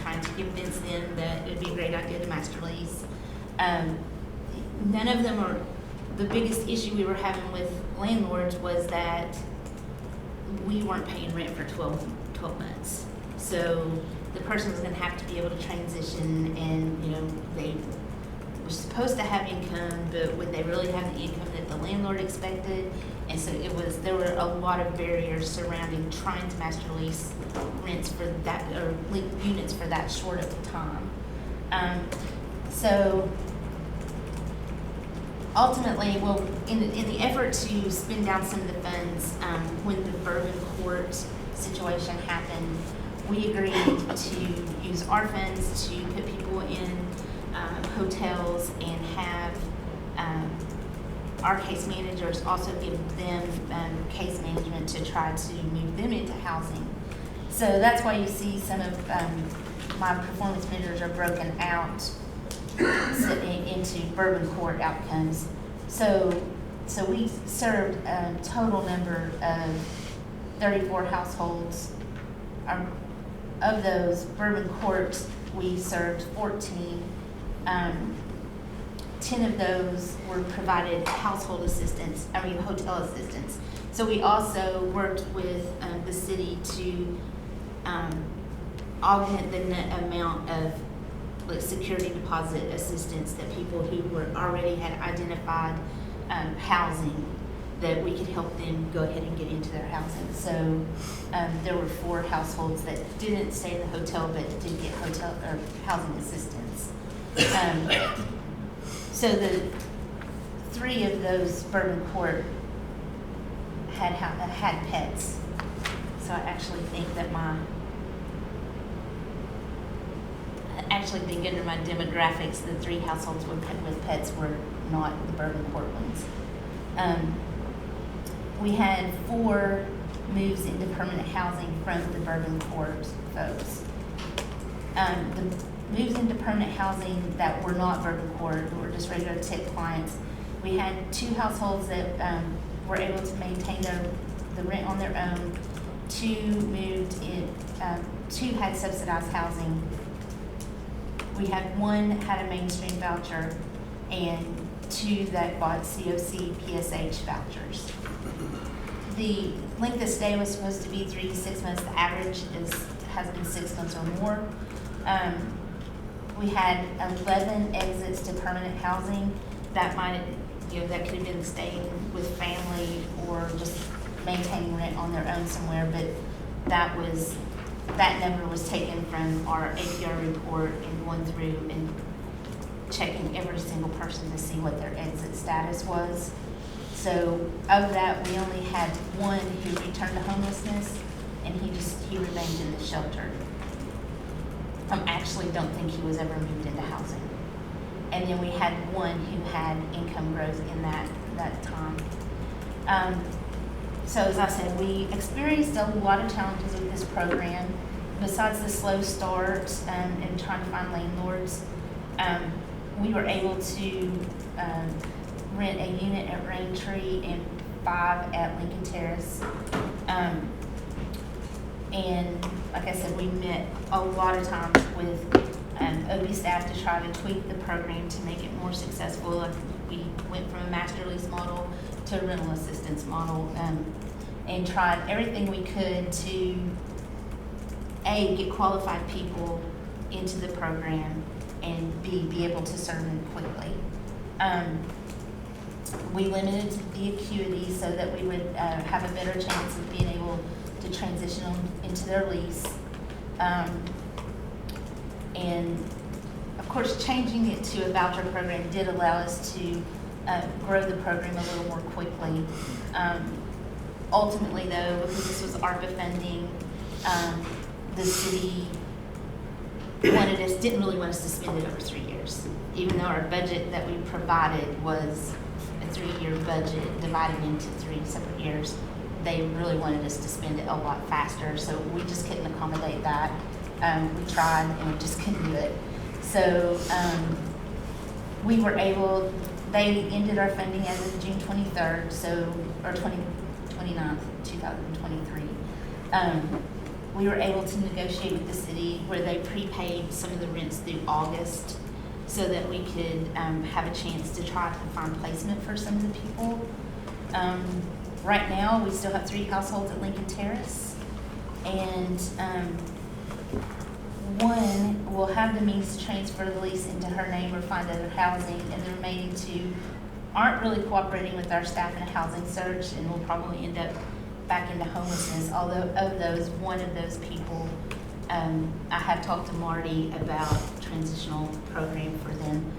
trying to convince them that it'd be a great idea to master lease. None of them are, the biggest issue we were having with landlords was that we weren't paying rent for 12 months. So the person was gonna have to be able to transition, and, you know, they were supposed to have income, but would they really have the income that the landlord expected? And so there were a lot of barriers surrounding trying to master lease rents for that, or units for that short of a time. So ultimately, well, in the effort to spend down some of the funds, when the Bourbon Court situation happened, we agreed to use our funds to put people in hotels and have our case managers also give them case management to try to move them into housing. So that's why you see some of my performance measures are broken out into Bourbon Court outcomes. So we served a total number of 34 households. Of those, Bourbon Court, we served 14. 10 of those were provided hotel assistance. So we also worked with the city to augment the net amount of security deposit assistance that people who were already had identified housing, that we could help them go ahead and get into their housing. So there were 4 households that didn't stay in the hotel but did get hotel or housing assistance. So the 3 of those Bourbon Court had pets. So I actually think that under my demographics, the 3 households with pets were not the Bourbon Court ones. We had 4 moves into permanent housing from the Bourbon Court folks. The moves into permanent housing that were not Bourbon Court, were just regular tip clients, we had 2 households that were able to maintain the rent on their own. 2 moved in, 2 had subsidized housing. We had 1 had a mainstream voucher, and 2 that bought COC PSH vouchers. The length of stay was supposed to be 3 to 6 months. The average has been 6 months or more. We had 11 exits to permanent housing. That that could have been staying with family or just maintaining rent on their own somewhere, but that number was taken from our APR report and going through and checking every single person to see what their exit status was. So of that, we only had 1 who returned to homelessness, and he remained in the shelter. I actually don't think he was ever moved into housing. And then we had 1 who had income growth in that time. So as I said, we experienced a lot of challenges with this program. Besides the slow start and trying to find landlords, we were able to rent a unit at Raintree and 5 at Lincoln Terrace. And like I said, we met a lot of times with OB staff to try to tweak the program to make it more successful. Like we went from a master lease model to a rental assistance model, and tried everything we could to get qualified people into the program, and be able to serve them quickly. We limited the acuity so that we would have a better chance of being able to transition them into their lease. And of course, changing it to a voucher program did allow us to grow the program a little more quickly. Ultimately though, because this was ARPA funding, the city didn't really want us to spend it over 3 years. Even though our budget that we provided was a 3-year budget divided into 3 separate years, they really wanted us to spend it a lot faster, so we just couldn't accommodate that. We tried and we just couldn't do it. So they ended our funding as of June 23rd, or 29th, 2023. We were able to negotiate with the city where they prepaid some of the rents through August so that we could have a chance to try to find placement for some of the people. Right now, we still have 3 households at Lincoln Terrace, and one will have the means to transfer the lease into her name or find other housing, and the remaining 2 aren't really cooperating with our staff in a housing search and will probably end up back into homelessness. Although of those, one of those people, I have talked to Marty about transitional program for them.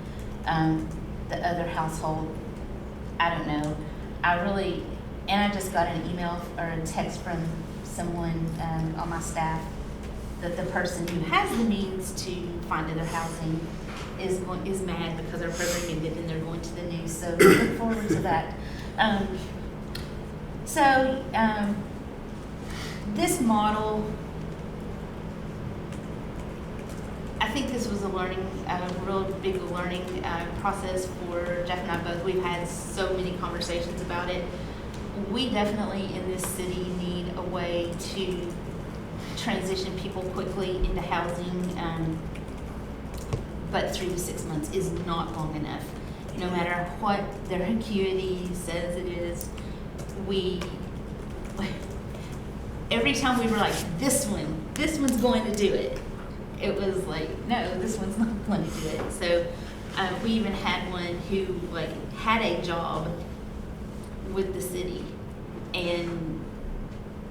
The other household, I don't know. And I just got an email or a text from someone on my staff that the person who has the means to find other housing is mad because our program ended and they're going to the news. So look forward to that. This model, I think this was a real big learning process for Jeff and I both. We've had so many conversations about it. We definitely in this city need a way to transition people quickly into housing, but 3 to 6 months is not long enough. No matter what their acuity says it is, every time we were like, this one's going to do it. It was like, no, this one's not going to do it. So we even had one who had a job with the city and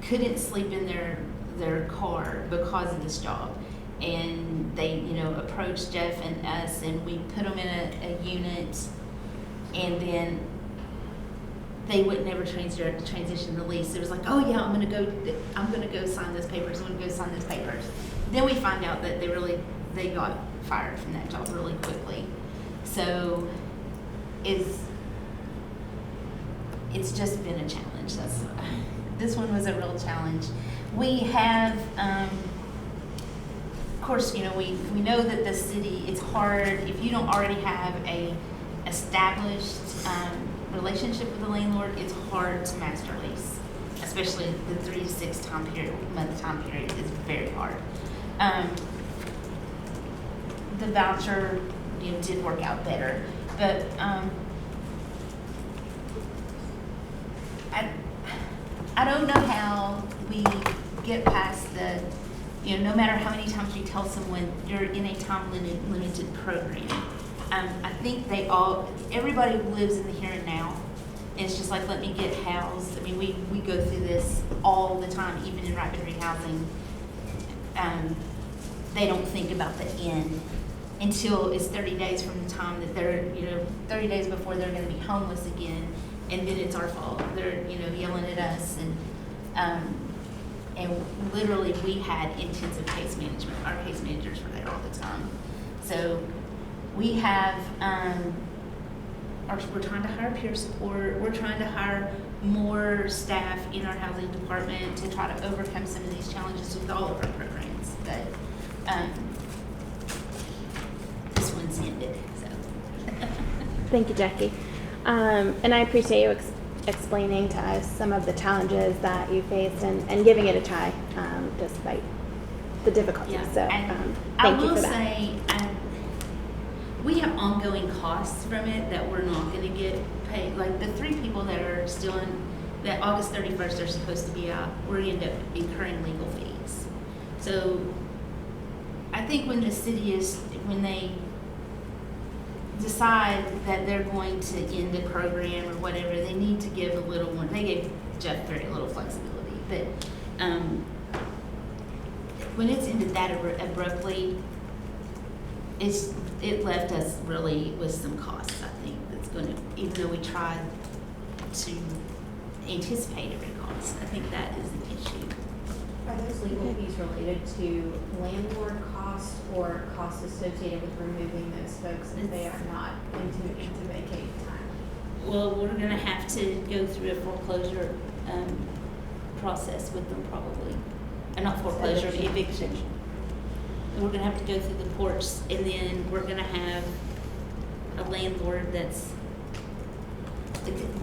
couldn't sleep in their car because of this job. And they, approached Jeff and us, and we put them in a unit, and then they would never transition the lease. It was like, oh yeah, I'm gonna go sign those papers. Then we find out that they got fired from that job really quickly. So it's just been a challenge. This one was a real challenge. We have, of course, we know that the city, it's hard if you don't already have a established relationship with the landlord. It's hard to master lease, especially the 3 to 6 month time period is very hard. The voucher, did work out better, but I don't know how we get past the, no matter how many times you tell someone you're in a time limited program. I think everybody lives in the here and now. And it's just like, let me get housed. I mean, we go through this all the time, even in rapid rehousing. They don't think about the end until it's 30 days from the time that they're, 30 days before they're going to be homeless again. And then it's our fault. They're, yelling at us. And literally we had intensive case management. Our case managers were there all the time. So we have, we're trying to hire peer support. We're trying to hire more staff in our housing department to try to overcome some of these challenges with all of our programs. But this one's ended, so. Thank you, Jackie. And I appreciate you explaining to us some of the challenges that you faced and giving it a try, despite the difficulties. Yeah. So thank you for that. I will say, we have ongoing costs from it that we're not going to get paid. Like the 3 people that are still in, that August 31st are supposed to be out, we're going to end up incurring legal fees. So I think when they decide that they're going to end the program or whatever, they need to give a little more. They gave Jeff very little flexibility, but when it's ended that abruptly, it left us really with some costs. I think that's going to, even though we tried to anticipate every cost, I think that is an issue. Are those legal fees related to landlord costs or costs associated with removing those folks if they are not into vacate time? Well, we're going to have to go through a foreclosure process with them probably. Not foreclosure, eviction. And we're going to have to go through the courts, and then we're going to have a landlord that's,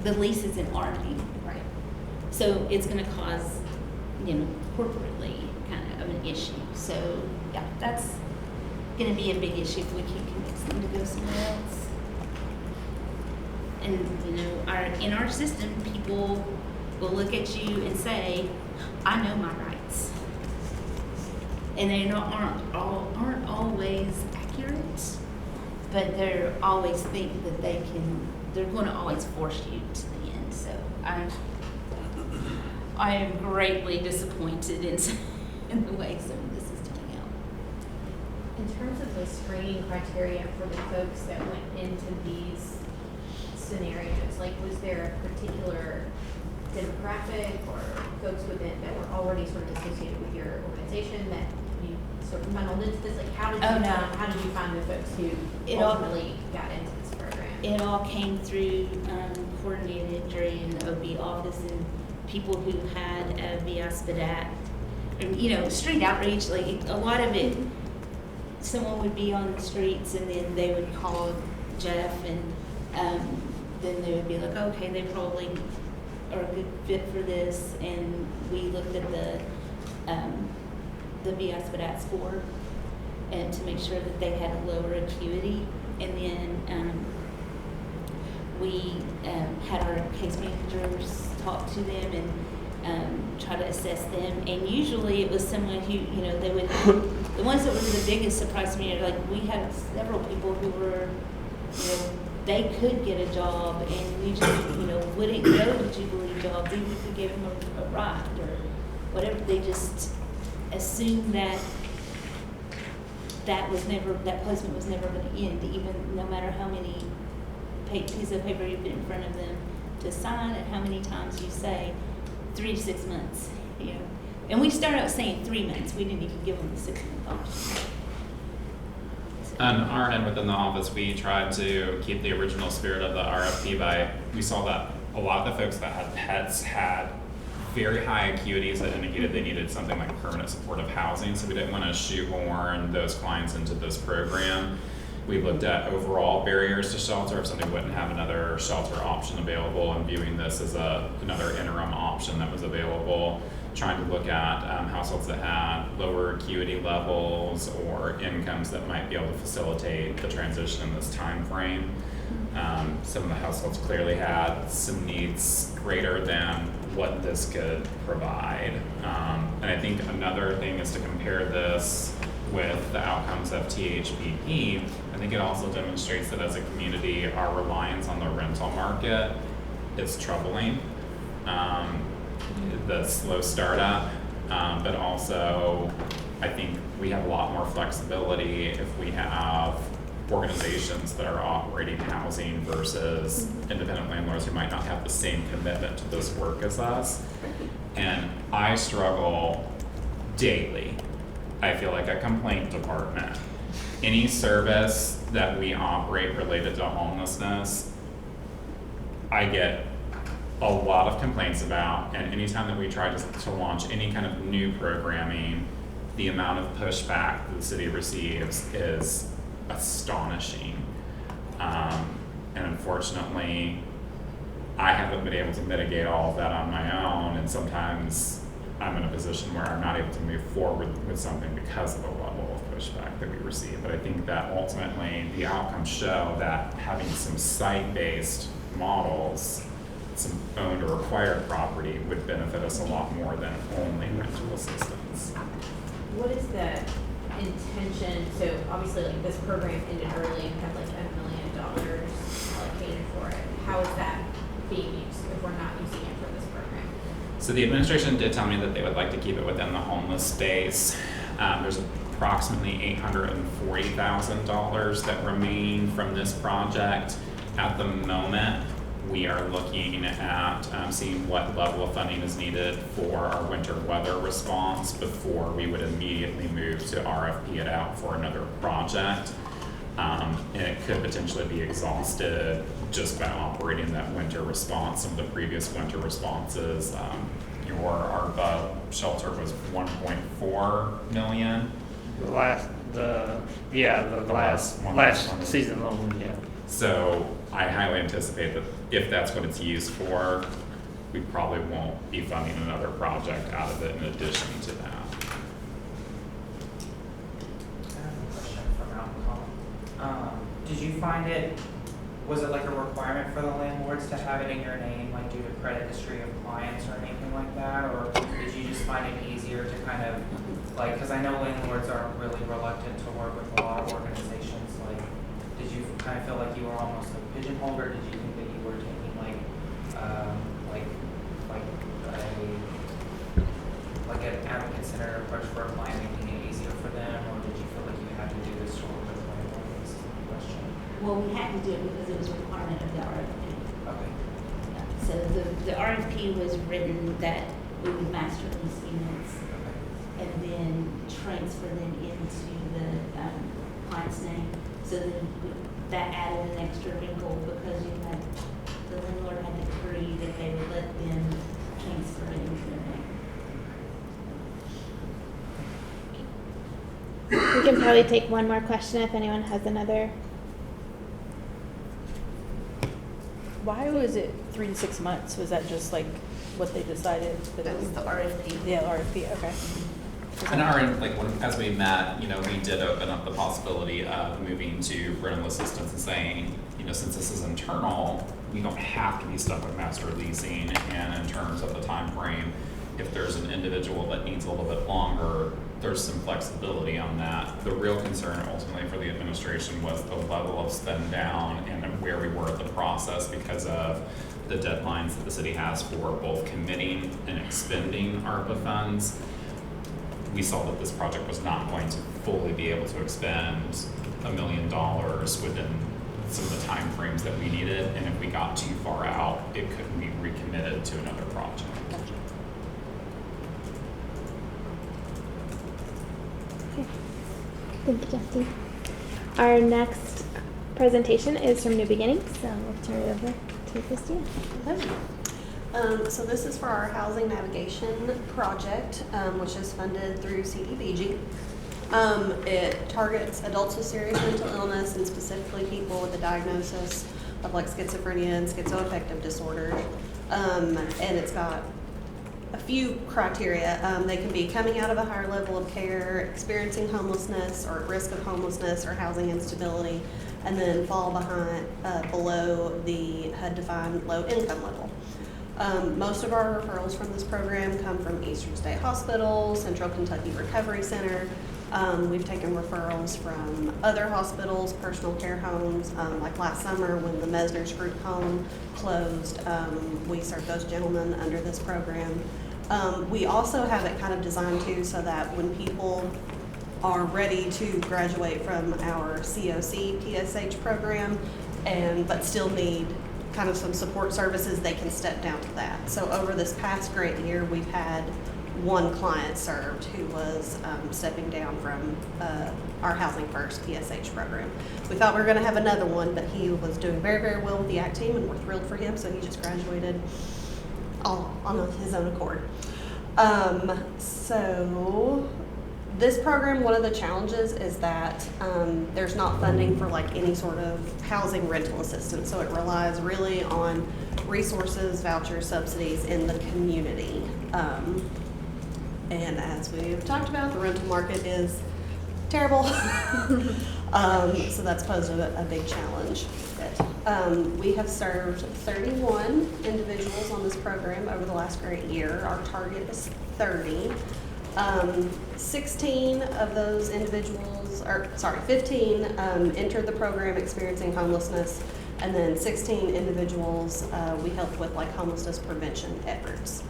the lease is in our name. Right. So it's going to cause, corporately kind of an issue. So yeah, that's going to be a big issue if we can convince them to go somewhere else. And in our system, people will look at you and say, I know my rights. And they aren't always accurate, but they're always think that they're going to always force you to the end. So I am greatly disappointed in the way some of this is turning out. In terms of the screening criteria for the folks that went into these scenarios, like was there a particular demographic or folks within that were already sort of associated with your organization that you sort of funneled into this? Like how did you find the folks who ultimately got into this program? It all came through coordinated during the OB office and people who had a VSPDAT, and street outreach. Like a lot of it, someone would be on the streets and then they would call Jeff, and then they would be like, okay, they probably are a good fit for this. And we looked at the VSPDAT score and to make sure that they had a lower acuity, and then we had our case managers talk to them and try to assess them. And usually it was someone who, they would, the ones that were the biggest surprise to me are like, we had several people who were, they could get a job and we just, wouldn't go to Jubilee jobs even if we gave them a ride or whatever. They just assumed that placement was never going to end, even no matter how many pieces of paper you put in front of them to sign and how many times you say 3 to 6 months, And we started out saying 3 months. We didn't even give them the 6-month option. On our end within the office, we tried to keep the original spirit of the RFP we saw that a lot of the folks that had pets had very high acuities that indicated they needed something like permanent supportive housing, so we didn't want to shoehorn those clients into this program. We looked at overall barriers to shelter, if somebody wouldn't have another shelter option available, and viewing this as another interim option that was available, trying to look at households that had lower acuity levels or incomes that might be able to facilitate the transition in this time frame. Some of the households clearly had some needs greater than what this could provide. And I think another thing is to compare this with the outcomes of THPP. I think it also demonstrates that as a community, our reliance on the rental market is troubling. The slow startup, but also I think we have a lot more flexibility if we have organizations that are operating housing versus independent landlords who might not have the same commitment to this work as us. And I struggle daily. I feel like a complaint department. Any service that we operate related to homelessness, I get a lot of complaints about, and anytime that we try to launch any kind of new programming, the amount of pushback that the city receives is astonishing. And unfortunately, I haven't been able to mitigate all of that on my own, and sometimes I'm in a position where I'm not able to move forward with something because of the level of pushback that we receive. But I think that ultimately the outcomes show that having some site-based models, some owned or acquired property would benefit us a lot more than only rental assistance. What is the intention? So obviously, like this program ended early and had like $1 million allocated for it. How is that being used if we're not using it for this program? So the administration did tell me that they would like to keep it within the homeless space. There's approximately $840,000 that remain from this project. At the moment, we are looking at seeing what level of funding is needed for our winter weather response before we would immediately move to RFP it out for another project. And it could potentially be exhausted just by operating that winter response. Some of the previous winter responses, your ARPA shelter was 1.4 million. The last season alone, yeah. So I highly anticipate that if that's what it's used for, we probably won't be funding another project out of it in addition to that. I have a question from alcohol. Did you find it was it like a requirement for the landlords to have it in your name, like due to credit history of clients or anything like that? Or did you just find it easier to kind of, like, because I know landlords are really reluctant to work with a lot of organizations, like, did you kind of feel like you were almost like pigeonholed, or did you think that you were taking like an advocate-centered approach for a client, making it easier for them, or did you feel like you had to do this to work with landlords? Question. Well, we had to do it because it was a requirement of the RFP. Okay. So the RFP was written that we would master lease units and then transfer them into the client's name. So then that added an extra wrinkle because you had, the landlord had to agree that they would let them transfer it into their name. We can probably take one more question if anyone has another. Why was it 3 to 6 months? Was that just like what they decided? That was the RFP. Yeah, RFP, okay. And as we met, we did open up the possibility of moving to rental assistance and saying, since this is internal, we don't have to be stuck with master leasing. And in terms of the time frame, if there's an individual that needs a little bit longer, there's some flexibility on that. The real concern ultimately for the administration was the level of spend down and where we were at the process because of the deadlines that the city has for both committing and expending ARPA funds. We saw that this project was not going to fully be able to expend $1 million within some of the time frames that we needed, and if we got too far out, it couldn't be recommitted to another project. Thank you, Jesse. Our next presentation is from New Beginnings, so we'll turn it over to Christina. So this is for our housing navigation project, which is funded through CDBG. It targets adults with serious mental illness and specifically people with a diagnosis of like schizophrenia and schizoaffective disorder. And it's got a few criteria. They can be coming out of a higher level of care, experiencing homelessness or at risk of homelessness or housing instability, and then fall below the HUD-defined low income level. Most of our referrals from this program come from Eastern State Hospital, Central Kentucky Recovery Center. We've taken referrals from other hospitals, personal care homes, like last summer when the Mesner's group home closed. We served those gentlemen under this program. We also have it kind of designed too so that when people are ready to graduate from our COC PSH program but still need kind of some support services, they can step down to that. So over this past grant year, we've had one client served who was stepping down from our Housing First PSH program. We thought we were going to have another one, but he was doing very, very well with the ACT team, and we're thrilled for him, so he just graduated all on his own accord. So this program, one of the challenges is that there's not funding for like any sort of housing rental assistance, so it relies really on resources, vouchers, subsidies in the community. And as we've talked about, the rental market is terrible. So that's posed a big challenge. We have served 31 individuals on this program over the last grant year. Our target is 30. 16 of those individuals, 15 entered the program experiencing homelessness, and then 16 individuals we helped with like homelessness prevention efforts.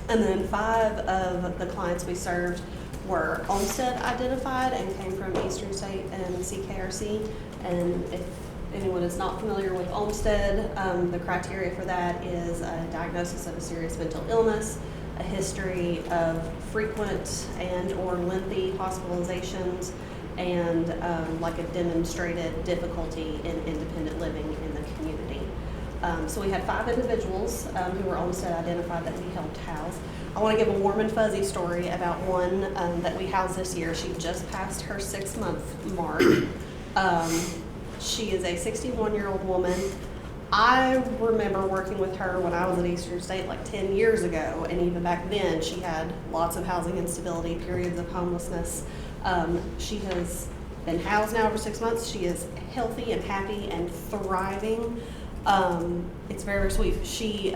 And then 5 of the clients we served were Olmsted identified and came from Eastern State and CKRC. And if anyone is not familiar with Olmsted, the criteria for that is a diagnosis of a serious mental illness, a history of frequent and or lengthy hospitalizations, and like a demonstrated difficulty in independent living in the community. So we had 5 individuals who were Olmsted identified that we helped house. I want to give a warm and fuzzy story about one that we housed this year. She just passed her 6-month mark. She is a 61-year-old woman. I remember working with her when I was at Eastern State like 10 years ago, and even back then she had lots of housing instability, periods of homelessness. She has been housed now over 6 months. She is healthy and happy and thriving. It's very, very sweet. She,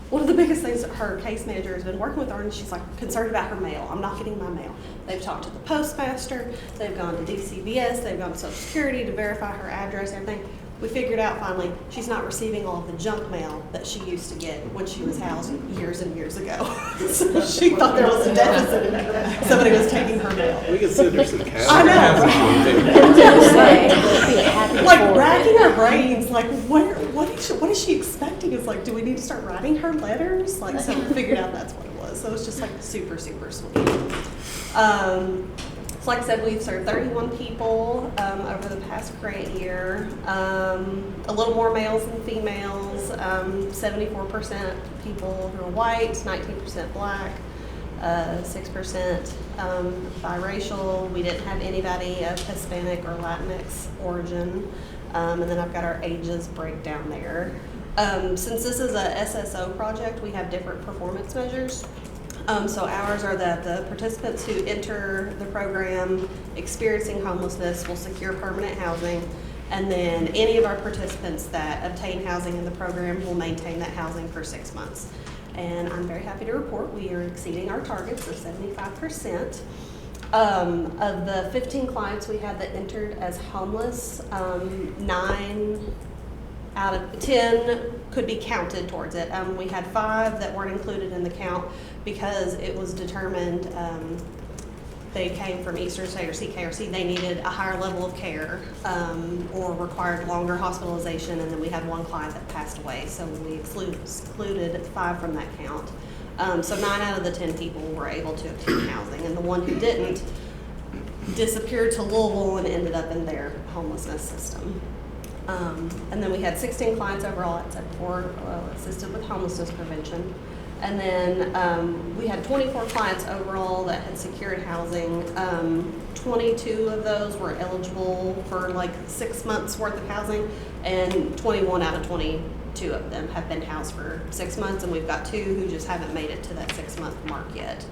one of the biggest things her case manager has been working with her, and she's like concerned about her mail. I'm not getting my mail. They've talked to the postmaster, they've gone to DCBS, they've gone to Social Security to verify her address and everything. We figured out finally she's not receiving all of the junk mail that she used to get when she was housed years and years ago. So she thought there was a deficit and somebody was taking her mail. We can send her some cash. I know. Like racking our brains, like what is she expecting? It's like, do we need to start writing her letters? Like, so we figured out that's what it was. So it's just like super, super sweet. So like I said, we've served 31 people over the past grant year. A little more males than females. 74% people who are white, 19% black, 6% biracial. We didn't have anybody of Hispanic or Latinx origin. And then I've got our ages breakdown there. Since this is a SSO project, we have different performance measures. So ours are that the participants who enter the program experiencing homelessness will secure permanent housing, and then any of our participants that obtain housing in the program will maintain that housing for 6 months. And I'm very happy to report we are exceeding our targets of 75%. Of the 15 clients we had that entered as homeless, 9 out of 10 could be counted towards it. We had 5 that weren't included in the count because it was determined they came from Eastern State or CKRC. They needed a higher level of care or required longer hospitalization, and then we had 1 client that passed away, so we excluded 5 from that count. So 9 out of the 10 people were able to obtain housing, and the one who didn't disappeared to Louisville and ended up in their homelessness system. And then we had 16 clients overall, except for assisted with homelessness prevention. And then we had 24 clients overall that had secured housing. 22 of those were eligible for like 6 months worth of housing, and 21 out of 22 of them have been housed for 6 months, and we've got 2 who just haven't made it to that 6-month mark yet.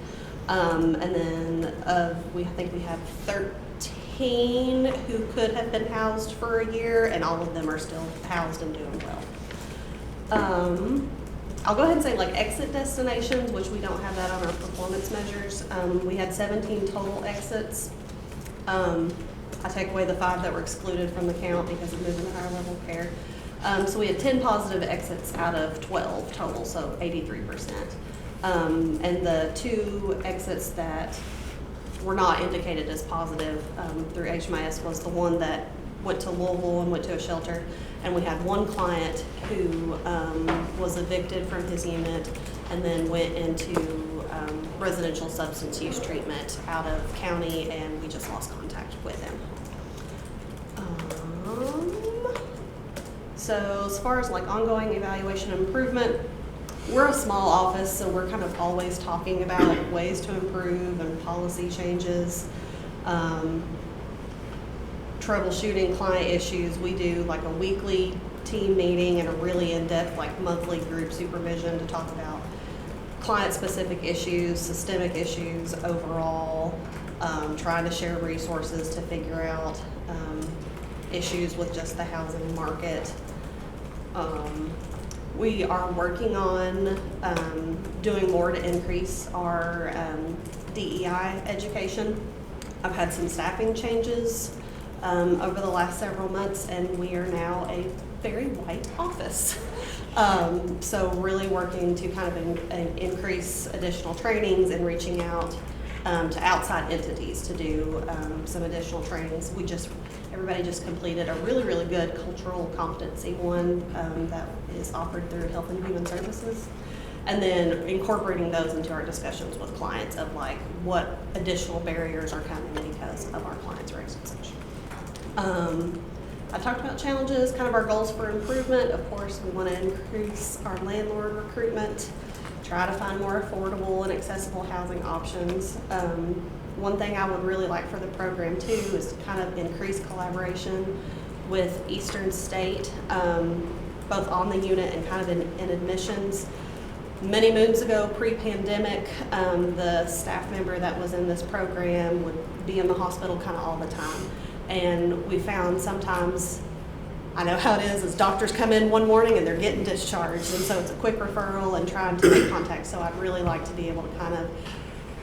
And then I think we have 13 who could have been housed for a year, and all of them are still housed and doing well. I'll go ahead and say like exit destinations, which we don't have that on our performance measures. We had 17 total exits. I take away the 5 that were excluded from the count because of moving to higher level of care. So we had 10 positive exits out of 12 total, so 83%. And the 2 exits that were not indicated as positive through HMIS was the one that went to Louisville and went to a shelter, and we had 1 client who was evicted from his unit and then went into residential substance use treatment out of county, and we just lost contact with him. So as far as like ongoing evaluation and improvement, we're a small office, so we're kind of always talking about ways to improve and policy changes. Troubleshooting client issues. We do like a weekly team meeting and a really in-depth like monthly group supervision to talk about client-specific issues, systemic issues overall, trying to share resources to figure out issues with just the housing market. We are working on doing more to increase our DEI education. I've had some staffing changes over the last several months, and we are now a very white office. So really working to kind of increase additional trainings and reaching out to outside entities to do some additional trainings. Everybody just completed a really, really good cultural competency one that is offered through Health and Human Services. And then incorporating those into our discussions with clients of like what additional barriers are coming because of our clients' reasons. I talked about challenges, kind of our goals for improvement. Of course, we want to increase our landlord recruitment, try to find more affordable and accessible housing options. One thing I would really like for the program too is to kind of increase collaboration with Eastern State, both on the unit and kind of in admissions. Many moons ago, pre-pandemic, the staff member that was in this program would be in the hospital kind of all the time. And we found sometimes, I know how it is doctors come in one morning and they're getting discharged. And so it's a quick referral and trying to make contact. So I'd really like to be able to kind of,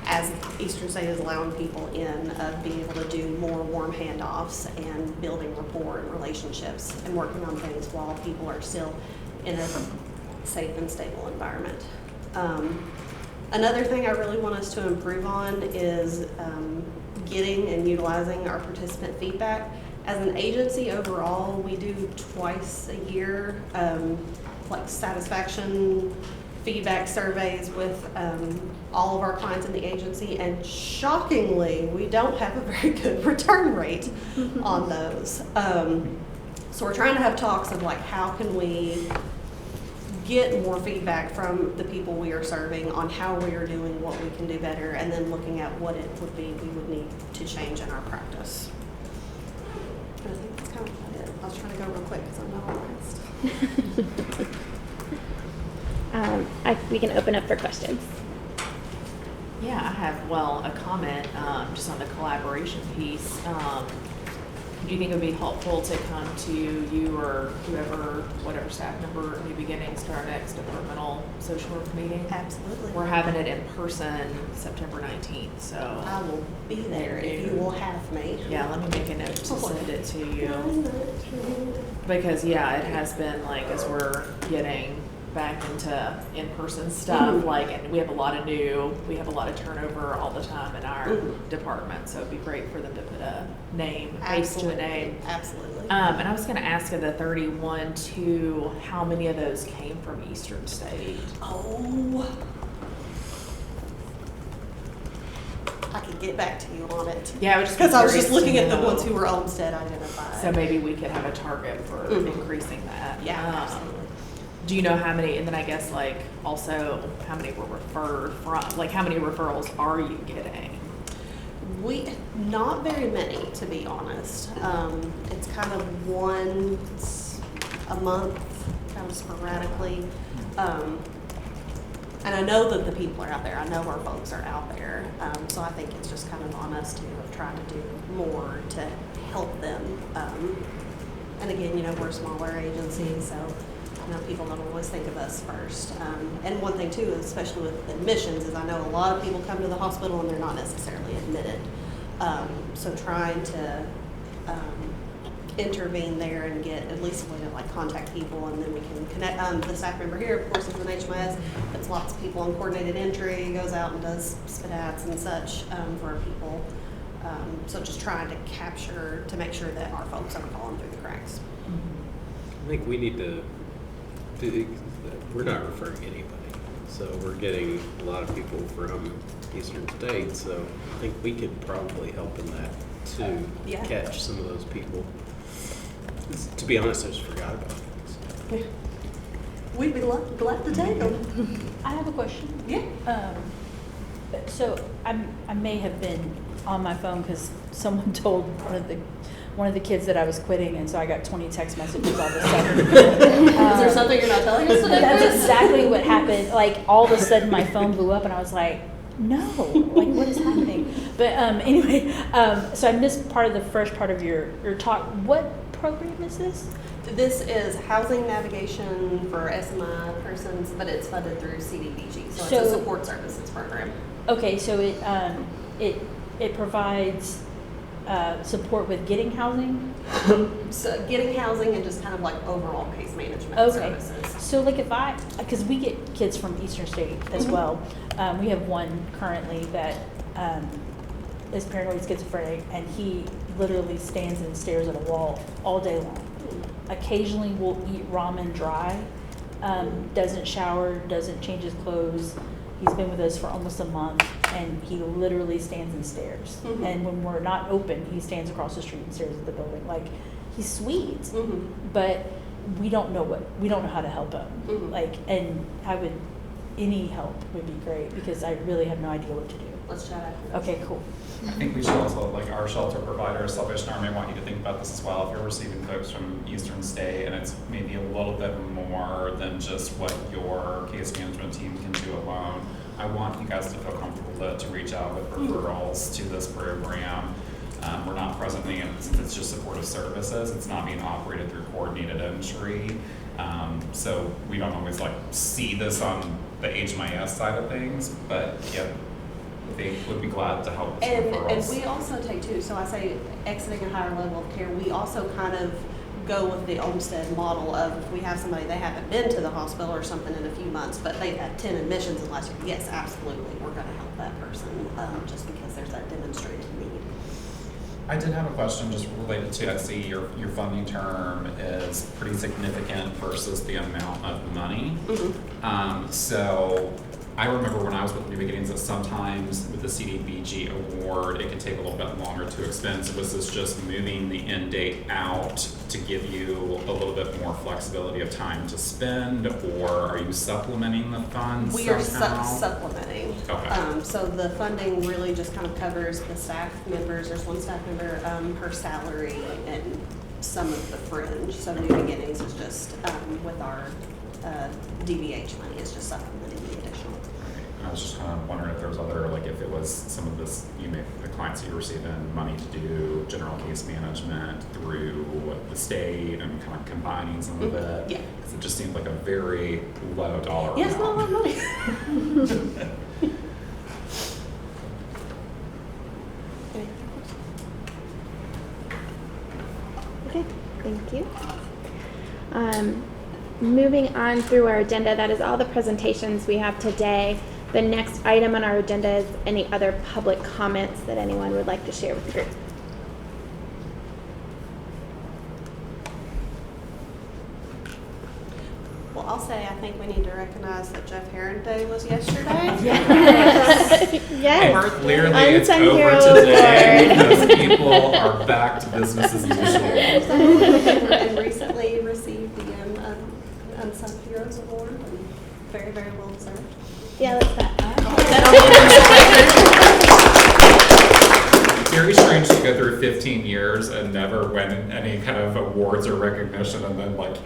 as Eastern State is allowing people in, being able to do more warm handoffs and building rapport and relationships and working on things while people are still in a safe and stable environment. Another thing I really want us to improve on is getting and utilizing our participant feedback. As an agency overall, we do twice a year, like satisfaction feedback surveys with all of our clients in the agency, and shockingly, we don't have a very good return rate on those. So we're trying to have talks of like, how can we get more feedback from the people we are serving on how we are doing, what we can do better, and then looking at what it would be we would need to change in our practice. And I think that's kind of about it. I was trying to go real quick because I'm not organized. We can open up for questions. Yeah, I have, well, a comment just on the collaboration piece. Do you think it would be helpful to come to you or whoever, whatever staff member, new beginnings to our next departmental social work meeting? Absolutely. We're having it in person September 19th, so. I will be there if you will have me. Yeah, let me make a note to send it to you. Because, yeah, it has been like, as we're getting back into in-person stuff, like, and we have a lot of turnover all the time in our department, so it'd be great for them to put a name, face to a name. Absolutely. And I was gonna ask of the 31 too, how many of those came from Eastern State? Oh. I could get back to you on it. Yeah, I was just because I was just curious looking to at the know. ones who were Olmsted identified. So maybe we could have a target for increasing that. Yeah, absolutely. Do you know how many, and then I guess like also how many were referred from, like how many referrals are you getting? Not very many, to be honest. It's kind of once a month, kind of sporadically. And I know that the people are out there. I know our folks are out there. So I think it's just kind of on us too, of trying to do more to help them. And again, we're a smaller agency, so people don't always think of us first. And one thing too, especially with admissions, is I know a lot of people come to the hospital and they're not necessarily admitted. So trying to intervene there and get at least a way to like contact people, and then we can connect. The staff member here, of course, is an HMS. Puts lots of people on coordinated entry, goes out and does SPDATs and such for our people. So just trying to capture, to make sure that our folks aren't falling through the cracks. I think we need to we're not referring anybody, so we're getting a lot of people from Eastern State, so I think we could probably help in that too, catch some of those people. To be honest, I just forgot about things. We'd be glad to take them. I have a question. Yeah. So I may have been on my phone because someone told one of the kids that I was quitting, and so I got 20 text messages all of a sudden. Is there something you're not telling us today? That's exactly what happened. Like all of a sudden my phone blew up and I was like, no, like what is happening? But anyway, so I missed part of the first part of your talk. What program is this? This is housing navigation for SMI persons, but it's funded through CDBG, so it's a support services program. Okay, so it provides support with getting housing? So getting housing and just kind of like overall case management services. So like because we get kids from Eastern State as well. We have one currently that is paranoid schizophrenic, and he literally stands and stares at a wall all day long. Occasionally will eat ramen dry, doesn't shower, doesn't change his clothes. He's been with us for almost a month, and he literally stands and stares. And when we're not open, he stands across the street and stares at the building. Like, he's sweet, but we don't know how to help him. Like, and any help would be great, because I really have no idea what to do. let's chat after this. Okay, cool. I think we should also, like, our shelter providers, Salvation Army, want you to think about this as well. If you're receiving folks from Eastern State and it's maybe a little bit more than just what your case management team can do alone, I want you guys to feel comfortable to reach out with referrals to this program. We're not presently, it's just supportive services. It's not being operated through coordinated entry. So we don't always like see this on the HMIS side of things, but yeah, they would be glad to help with referrals. And we also take too, so I say exiting a higher level of care, we also kind of go with the Olmsted model of if we have somebody, they haven't been to the hospital or something in a few months, but they've had 10 admissions in the last year, yes, absolutely, we're gonna help that person, just because there's that demonstrated need. I did have a question just related to, I see your funding term is pretty significant versus the amount of money. Mm-hmm. So I remember when I was with New Beginnings that sometimes with the CDBG award, it could take a little bit longer to expend. So was this just moving the end date out to give you a little bit more flexibility of time to spend, or are you supplementing the funds We are somehow? supplementing. Okay. So the funding really just kind of covers the staff members. There's one staff member, her salary and some of the fringe. So New Beginnings is just with our DBH money is just supplementing the additional. I was just kind of wondering if there was other, like if it was some of this, the clients that you're receiving money to do general case management through the state and kind of combining some of it. Yeah. Because it just seemed like a very low dollar Yes, not a lot of money. Okay, thank you. Moving on through our agenda, that is all the presentations we have today. The next item on our agenda is any other public comments that anyone would like to share with the group. Well, I'll say I think we need to recognize that Jeff Heron Day was yesterday. Yes. Yes. Clearly it's Unsung over Hero today Award. because people are back to business as usual. And recently received the Unsung Heroes Award, and very, very well deserved. Yeah, that's that. Very strange to go through 15 years and never win any kind of awards or recognition and then like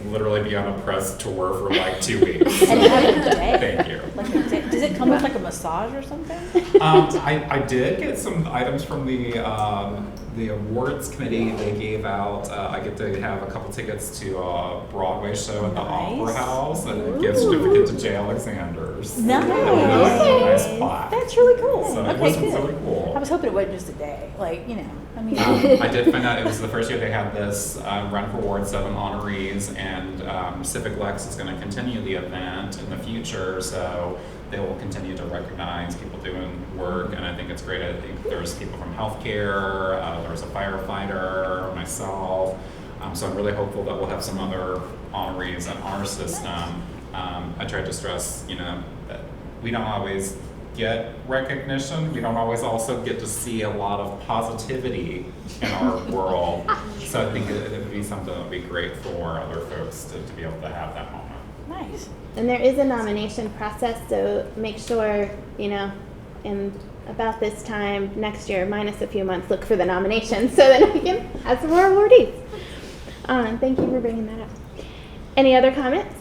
literally be on a press tour for like 2 weeks. And have it today. Thank you. Like, does it come with like a massage or something? I did get some items from the awards committee. They gave out, I get to have a couple tickets to a Broadway show at the Opera House and a gift certificate to J. Alexander's. Nice. Nice plaque. That's really cool. So it Okay, was good. really cool. I was hoping it wasn't just a day. Like, you know, I mean. I did find out it was the first year they had this Run for Award 7 honorees, and Civic Lex is going to continue the event in the future, so they will continue to recognize people doing work, and I think it's great. I think there's people from healthcare, there's a firefighter, myself, so I'm really hopeful that we'll have some other honorees in our system. I tried to stress, that we don't always get recognition. We don't always also get to see a lot of positivity in our world. So I think it would be something that would be great for other folks to be able to have that moment. Nice. And there is a nomination process, so make sure, in about this time next year, minus a few months, look for the nominations so that we can have some more awardees. Thank you for bringing that up. Any other comments?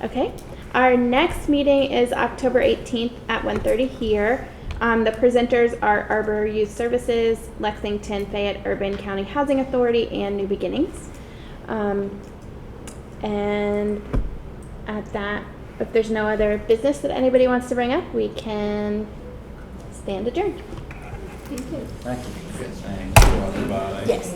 Okay. Our next meeting is October 18th at 1:30 here. The presenters are Arbor Youth Services, Lexington Fayette Urban County Housing Authority, and New Beginnings. And at that, if there's no other business that anybody wants to bring up, we can stand adjourned. Thank you. Thank you. Good thing for everybody. Yes.